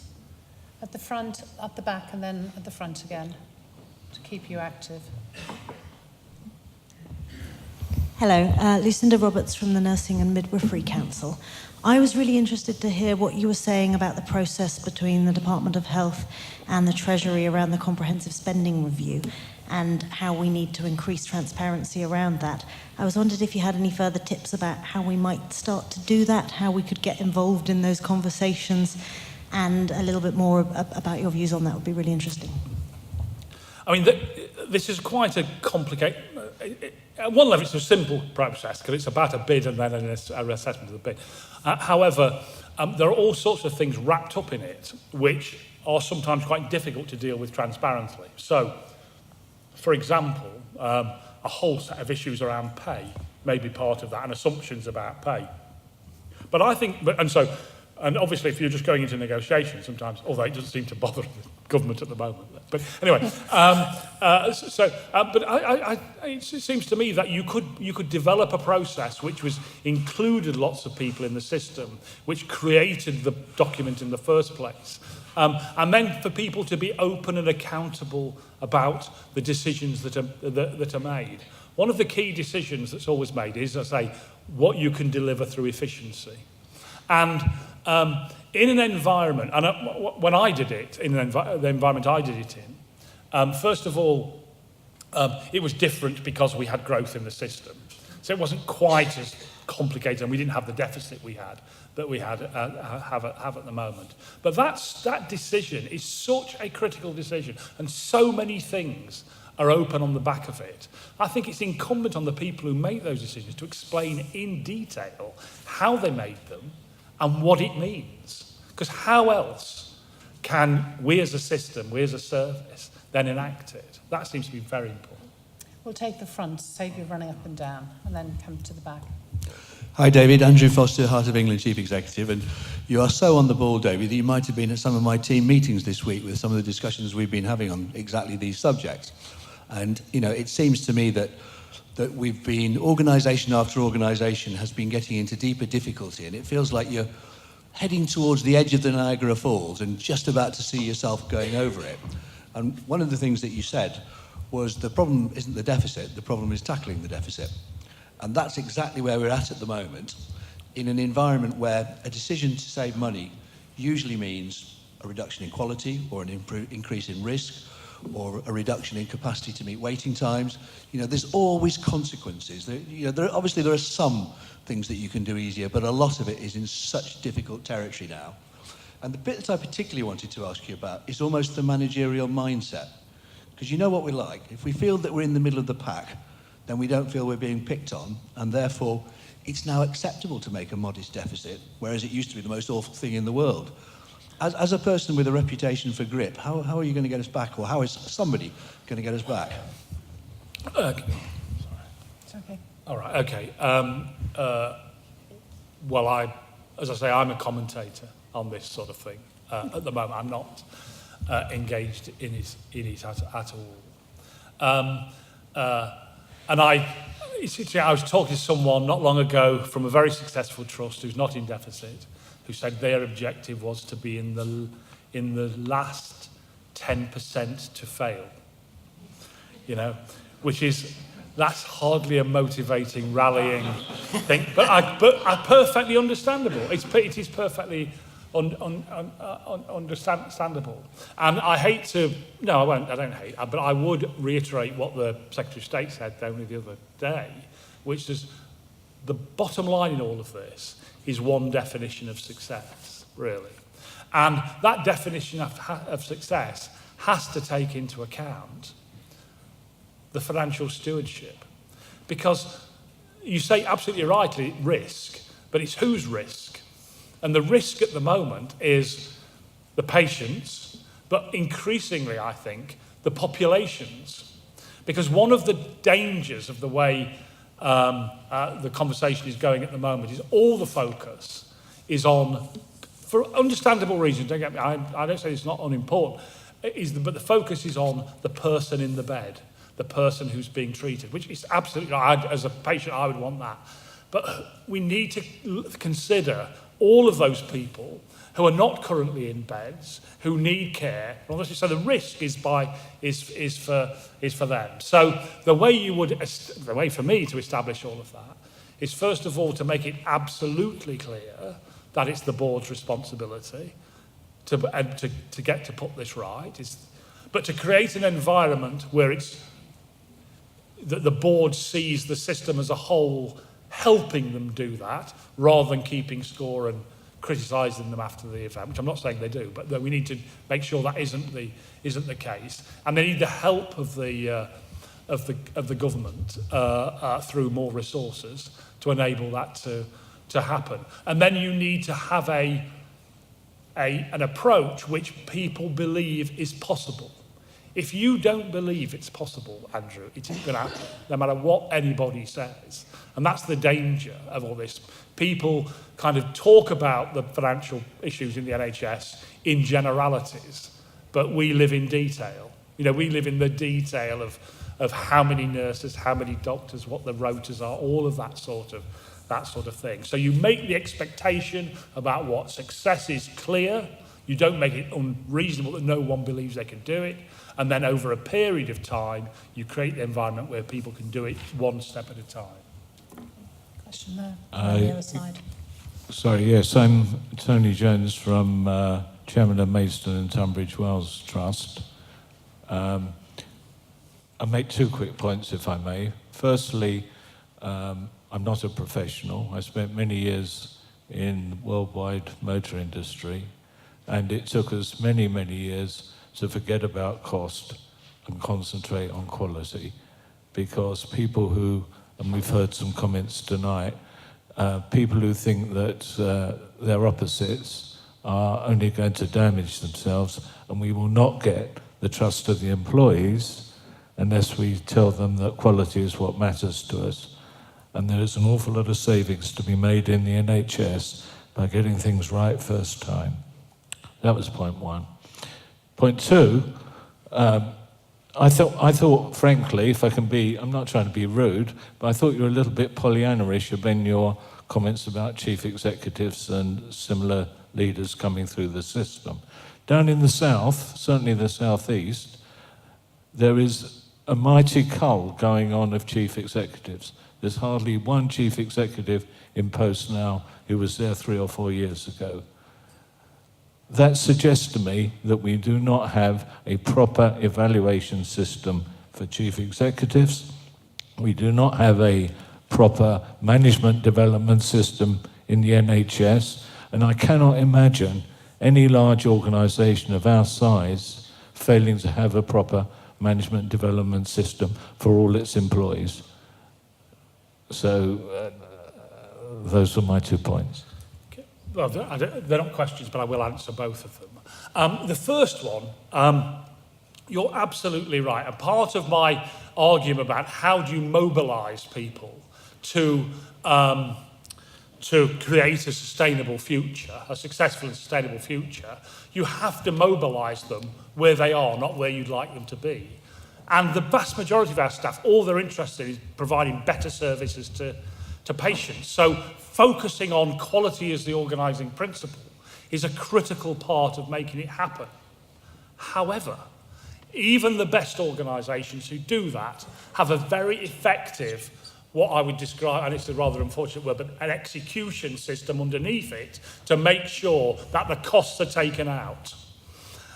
At the front, at the back, and then at the front again, to keep you active. Hello, Lucinda Roberts from the Nursing and Midwifery Council. I was really interested to hear what you were saying about the process between the Department of Health and the Treasury around the comprehensive spending review and how we need to increase transparency around that. I was wondered if you had any further tips about how we might start to do that, how we could get involved in those conversations, and a little bit more about your views on that would be really interesting. I mean, this is quite a complicated... At one level, it's a simple process because it's about a bid and then an assessment of the bid. However, there are all sorts of things wrapped up in it which are sometimes quite difficult to deal with transparently. So, for example, a whole set of issues around pay may be part of that, and assumptions about pay. But I think, and obviously if you're just going into negotiations sometimes, although it doesn't seem to bother the government at the moment. But anyway, it seems to me that you could develop a process which included lots of people in the system, which created the document in the first place. And then for people to be open and accountable about the decisions that are made. One of the key decisions that's always made is, as I say, what you can deliver through efficiency. And in an environment, and when I did it, in the environment I did it in, first of all, it was different because we had growth in the system. So it wasn't quite as complicated, and we didn't have the deficit that we have at the moment. But that decision is such a critical decision, and so many things are open on the back of it. I think it's incumbent on the people who make those decisions to explain in detail how they made them and what it means. Because how else can we as a system, we as a service, then enact it? That seems to be very important. We'll take the front, save you running up and down, and then come to the back. Hi David, Andrew Foster, Heart of England Chief Executive, and you are so on the ball, David, that you might have been at some of my team meetings this week with some of the discussions we've been having on exactly these subjects. And, it seems to me that we've been, organisation after organisation has been getting into deeper difficulty, and it feels like you're heading towards the edge of the Niagara Falls and just about to see yourself going over it. And one of the things that you said was the problem isn't the deficit, the problem is tackling the deficit. And that's exactly where we're at the moment, in an environment where a decision to save money usually means a reduction in quality or an increase in risk or a reduction in capacity to meet waiting times. There's always consequences. Obviously there are some things that you can do easier, but a lot of it is in such difficult territory now. And the bit that I particularly wanted to ask you about is almost the managerial mindset. Because you know what we're like. If we feel that we're in the middle of the pack, then we don't feel we're being picked on, and therefore it's now acceptable to make a modest deficit, whereas it used to be the most awful thing in the world. As a person with a reputation for grip, how are you going to get us back, or how is somebody going to get us back? Sorry. It's okay. All right, okay. Well, as I say, I'm a commentator on this sort of thing. At the moment, I'm not engaged in it at all. And I was talking to someone not long ago from a very successful trust who's not in deficit, who said their objective was to be in the last 10% to fail. You know, that's hardly a motivating, rallying thing, but perfectly understandable. It is perfectly understandable. And I hate to, no, I won't, I don't hate, but I would reiterate what the Secretary of State said only the other day, which is the bottom line in all of this is one definition of success, really. And that definition of success has to take into account the financial stewardship. Because you say absolutely rightly risk, but it's whose risk? And the risk at the moment is the patients, but increasingly, I think, the populations. Because one of the dangers of the way the conversation is going at the moment is all the focus is on, for understandable reasons, don't get me, I don't say it's not unimportant, but the focus is on the person in the bed, the person who's being treated, which is absolutely, as a patient, I would want that. But we need to consider all of those people who are not currently in beds, who need care. So the risk is for them. So the way for me to establish all of that is first of all to make it absolutely clear that it's the board's responsibility to get to put this right. But to create an environment where that the board sees the system as a whole helping them do that, rather than keeping score and criticising them after the event, which I'm not saying they do, but we need to make sure that isn't the case. And they need the help of the government through more resources to enable that to happen. And then you need to have an approach which people believe is possible. If you don't believe it's possible, Andrew, it isn't going to happen, no matter what anybody says. And that's the danger of all this. People kind of talk about the financial issues in the NHS in generalities, but we live in detail. You know, we live in the detail of how many nurses, how many doctors, what the rotas are, all of that sort of thing. So you make the expectation about what success is clear. You don't make it unreasonable that no one believes they can do it. And then over a period of time, you create the environment where people can do it one step at a time. Question there, on the other side. Sorry, yes, I'm Tony Jones from Chairman of Maidstone and Tunbridge Wells Trust. I'll make 2 quick points, if I may. Firstly, I'm not a professional. I spent many years in the worldwide motor industry, and it took us many, many years to forget about cost and concentrate on quality, because people who, and we've heard some comments tonight, people who think that their opposites are only going to damage themselves, and we will not get the trust of the employees unless we tell them that quality is what matters to us. And there is an awful lot of savings to be made in the NHS by getting things right first time. That was point 1. Point 2, I thought, frankly, if I can be, I'm not trying to be rude, but I thought you were a little bit Pollyanna-ish in your comments about chief executives and similar leaders coming through the system. Down in the south, certainly the southeast, there is a mighty cull going on of chief executives. There's hardly one chief executive in post now who was there 3 or 4 years ago. That suggests to me that we do not have a proper evaluation system for chief executives. We do not have a proper management development system in the NHS, and I cannot imagine any large organisation of our size failing to have a proper management development system for all its employees. So those are my 2 points. Okay. Well, they're not questions, but I will answer both of them. The first one, you're absolutely right. And part of my argument about how do you mobilise people to create a sustainable future, a successful and sustainable future, you have to mobilise them where they are, not where you'd like them to be. And the vast majority of our staff, all they're interested in is providing better services to patients. So focusing on quality as the organising principle is a critical part of making it happen. However, even the best organisations who do that have a very effective, what I would describe, and it's a rather unfortunate word, but an execution system underneath it to make sure that the costs are taken out.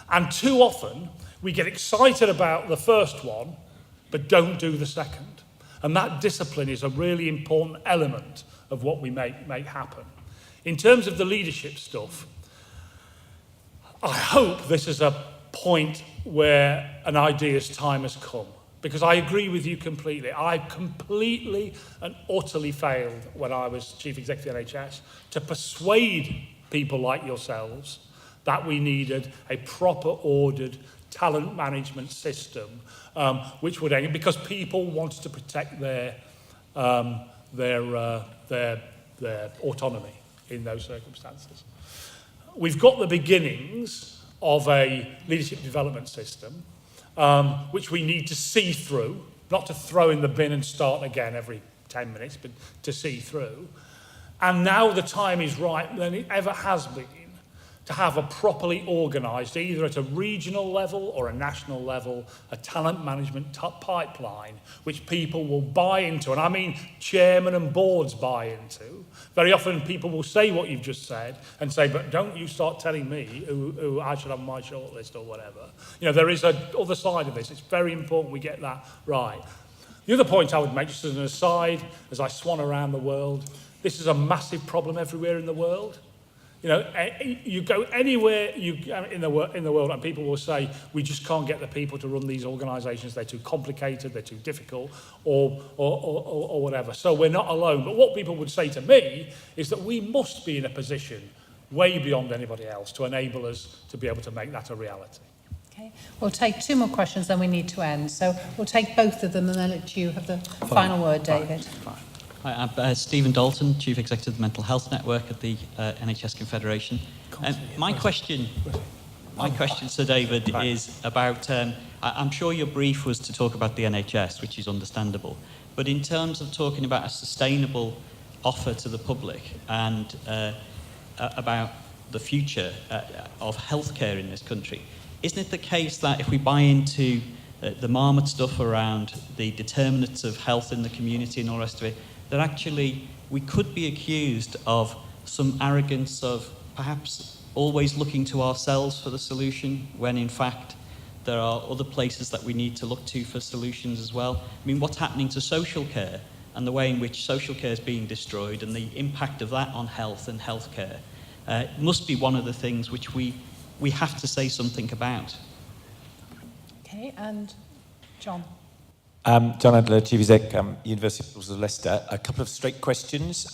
And too often, we get excited about the first one, but don't do the second. And that discipline is a really important element of what we make happen. In terms of the leadership stuff, I hope this is a point where an idea's time has come. Because I agree with you completely. I completely and utterly failed when I was Chief Executive of the NHS to persuade people like yourselves that we needed a proper ordered talent management system, which would end, because people wanted to protect their autonomy in those circumstances. We've got the beginnings of a leadership development system, which we need to see through, not to throw in the bin and start again every 10 minutes, but to see through. And now the time is right than it ever has been to have a properly organised, either at a regional level or a national level, a talent management pipeline, which people will buy into. And I mean chairmen and boards buy into. Very often people will say what you've just said and say, but don't you start telling me who I should have on my shortlist or whatever. You know, there is an other side of this. It's very important we get that right. The other point I would make, just as an aside, as I swan around the world, this is a massive problem everywhere in the world. You know, you go anywhere in the world and people will say, we just can't get the people to run these organisations. They're too complicated, they're too difficult, or whatever. So we're not alone. But what people would say to me is that we must be in a position way beyond anybody else to enable us to be able to make that a reality. Okay, we'll take 2 more questions, then we need to end. So we'll take both of them and then let you have the final word, David. Fine. Hi, I'm Stephen Dalton, Chief Executive of the Mental Health Network at the NHS Confederation. My question, Sir David, is about, I'm sure your brief was to talk about the NHS, which is understandable, but in terms of talking about a sustainable offer to the public and about the future of healthcare in this country, isn't it the case that if we buy into the marmot stuff around the determinants of health in the community and all the rest of it, that actually we could be accused of some arrogance of perhaps always looking to ourselves for the solution, when in fact there are other places that we need to look to for solutions as well? I mean, what's happening to social care and the way in which social care is being destroyed and the impact of that on health and healthcare must be one of the things which we have to say something about. Okay, and John. John Adler, Chief Exec, University of Leicester. A couple of straight questions.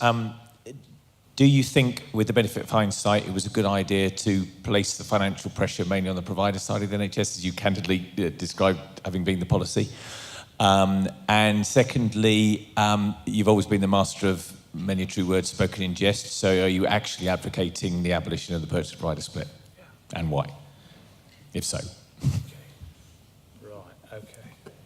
Do you think, with the benefit of hindsight, it was a good idea to place the financial pressure mainly on the provider side of the NHS, as you candidly described having been the policy? And secondly, you've always been the master of many a true word spoken in jest, so are you actually advocating the abolition of the purchase-provider split? And why, if so?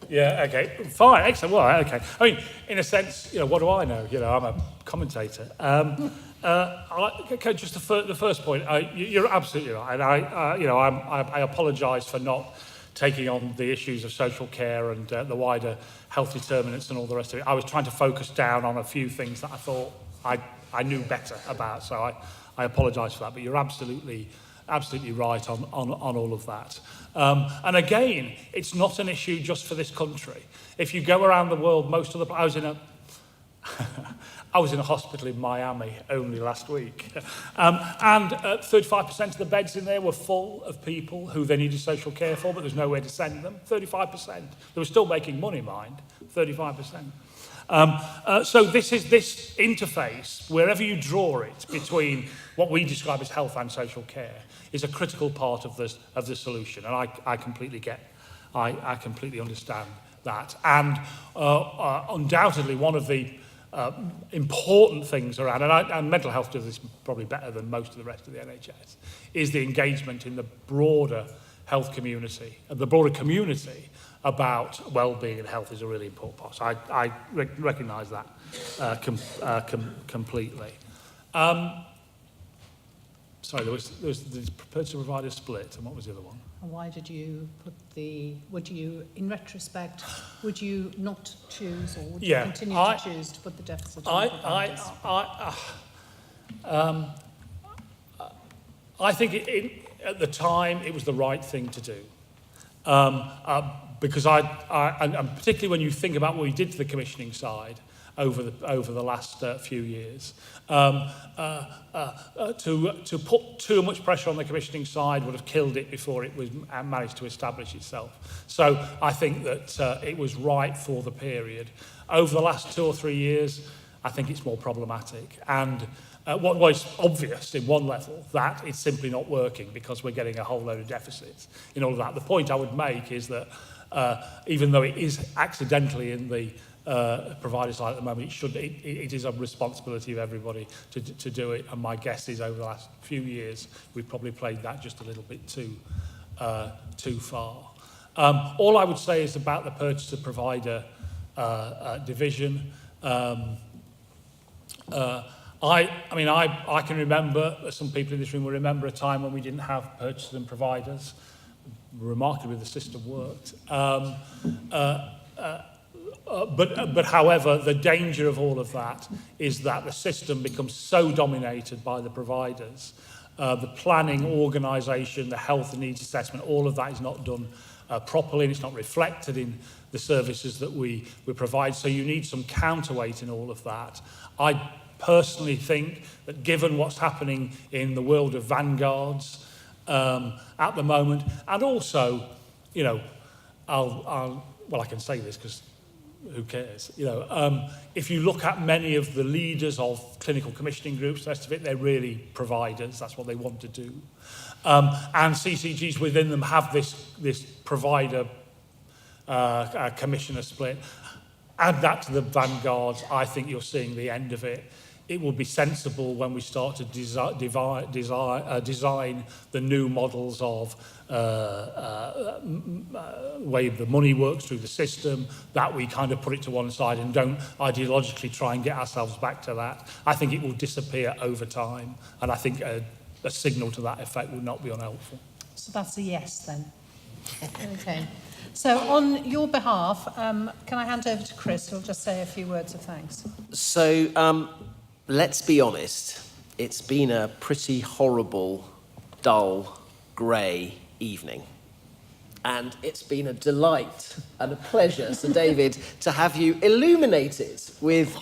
Yeah, okay, fine, excellent, well, okay. I mean, in a sense, you know, what do I know? You know, I'm a commentator. Okay, just the first point, you're absolutely right, and I apologise for not taking on the issues of social care and the wider health determinants and all the rest of it. I was trying to focus down on a few things that I thought I knew better about, so I apologise for that, but you're absolutely right on all of that. And again, it's not an issue just for this country. If you go around the world, I I was in a hospital in Miami only last week. And 35% of the beds in there were full of people who they needed social care for, but there's nowhere to send them. 35%. They were still making money, mind. 35%. So this interface, wherever you draw it, between what we describe as health and social care, is a critical part of the solution. And I completely understand that. And undoubtedly, one of the important things around, and mental health does this probably better than most of the rest of the NHS, is the engagement in the broader health community, the broader community about well-being and health is a really important part. So I recognise that completely. Sorry, there was the purchase provider split, and what was the other one? And why did you would you, in retrospect, would you not choose, or would you continue to choose to put the deficit on providers? I think at the time it was the right thing to do. Because and particularly when you think about what we did to the commissioning side over the last few years, to put too much pressure on the commissioning side would have killed it before it was managed to establish itself. So I think that it was right for the period. Over the last 2 or 3 years, I think it's more problematic. And what was obvious in one level, that it's simply not working because we're getting a whole load of deficits in all of that. The point I would make is that even though it is accidentally in the provider side at the moment, it is a responsibility of everybody to do it. And my guess is over the last few years, we've probably played that just a little bit too far. All I would say is about the purchase of provider division. I can remember, some people in this room will remember a time when we didn't have purchasers and providers. Remarkably, the system worked. But however, the danger of all of that is that the system becomes so dominated by the providers. The planning, organisation, the health needs assessment, all of that is not done properly, and it's not reflected in the services that we provide. So you need some counterweight in all of that. I personally think that given what's happening in the world of vanguards at the moment, and also, you know, I can say this because who cares? You know, if you look at many of the leaders of clinical commissioning groups, the rest of it, they're really providers. That's what they want to do. And CCGs within them have this provider commissioner split. Add that to the vanguards, I think you're seeing the end of it. It will be sensible when we start to design the new models of way the money works through the system, that we kind of put it to one side and don't ideologically try and get ourselves back to that. I think it will disappear over time, and I think a signal to that effect would not be unhelpful. So that's a yes then. Okay. So on your behalf, can I hand over to Chris, who'll just say a few words of thanks? So let's be honest, it's been a pretty horrible, dull, grey evening. And it's been a delight and a pleasure, Sir David, to have you illuminated with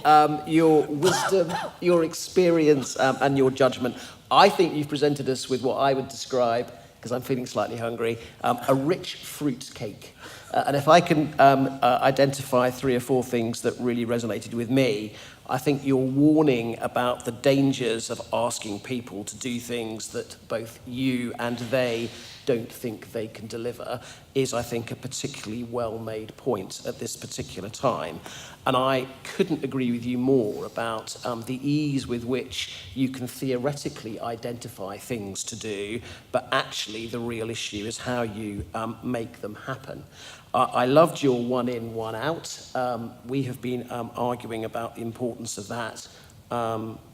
your wisdom, your experience, and your judgment. I think you've presented us with what I would describe, because I'm feeling slightly hungry, a rich fruit cake. And if I can identify 3 or 4 things that really resonated with me, I think your warning about the dangers of asking people to do things that both you and they don't think they can deliver is, I think, a particularly well-made point at this particular time. And I couldn't agree with you more about the ease with which you can theoretically identify things to do, but actually the real issue is how you make them happen. I loved your 1 in, 1 out. We have been arguing about the importance of that.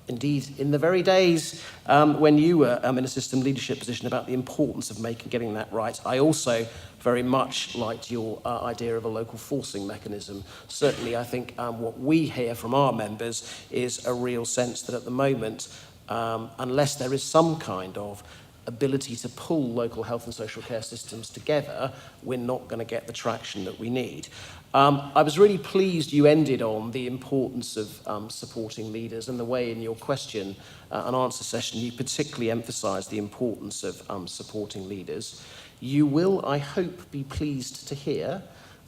Indeed, in the very days when you were in a system leadership position, about the importance of getting that right. I also very much liked your idea of a local forcing mechanism. Certainly, I think what we hear from our members is a real sense that at the moment, unless there is some kind of ability to pull local health and social care systems together, we're not going to get the traction that we need. I was really pleased you ended on the importance of supporting leaders, and the way in your question and answer session you particularly emphasised the importance of supporting leaders. You will, I hope, be pleased to hear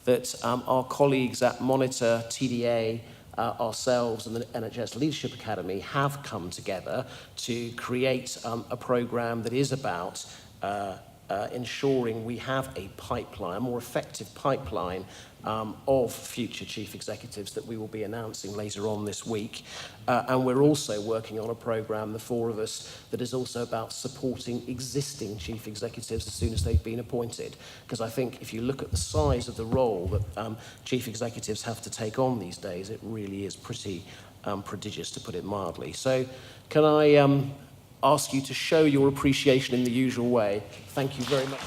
that our colleagues at Monitor, TDA, ourselves and the NHS Leadership Academy have come together to create a programme that is about ensuring we have a pipeline, a more effective pipeline of future chief executives that we will be announcing later on this week. And we're also working on a programme, the four of us, that is also about supporting existing chief executives as soon as they've been appointed. Because I think if you look at the size of the role that chief executives have to take on these days, it really is pretty prodigious, to put it mildly. So can I ask you to show your appreciation in the usual way? Thank you very much.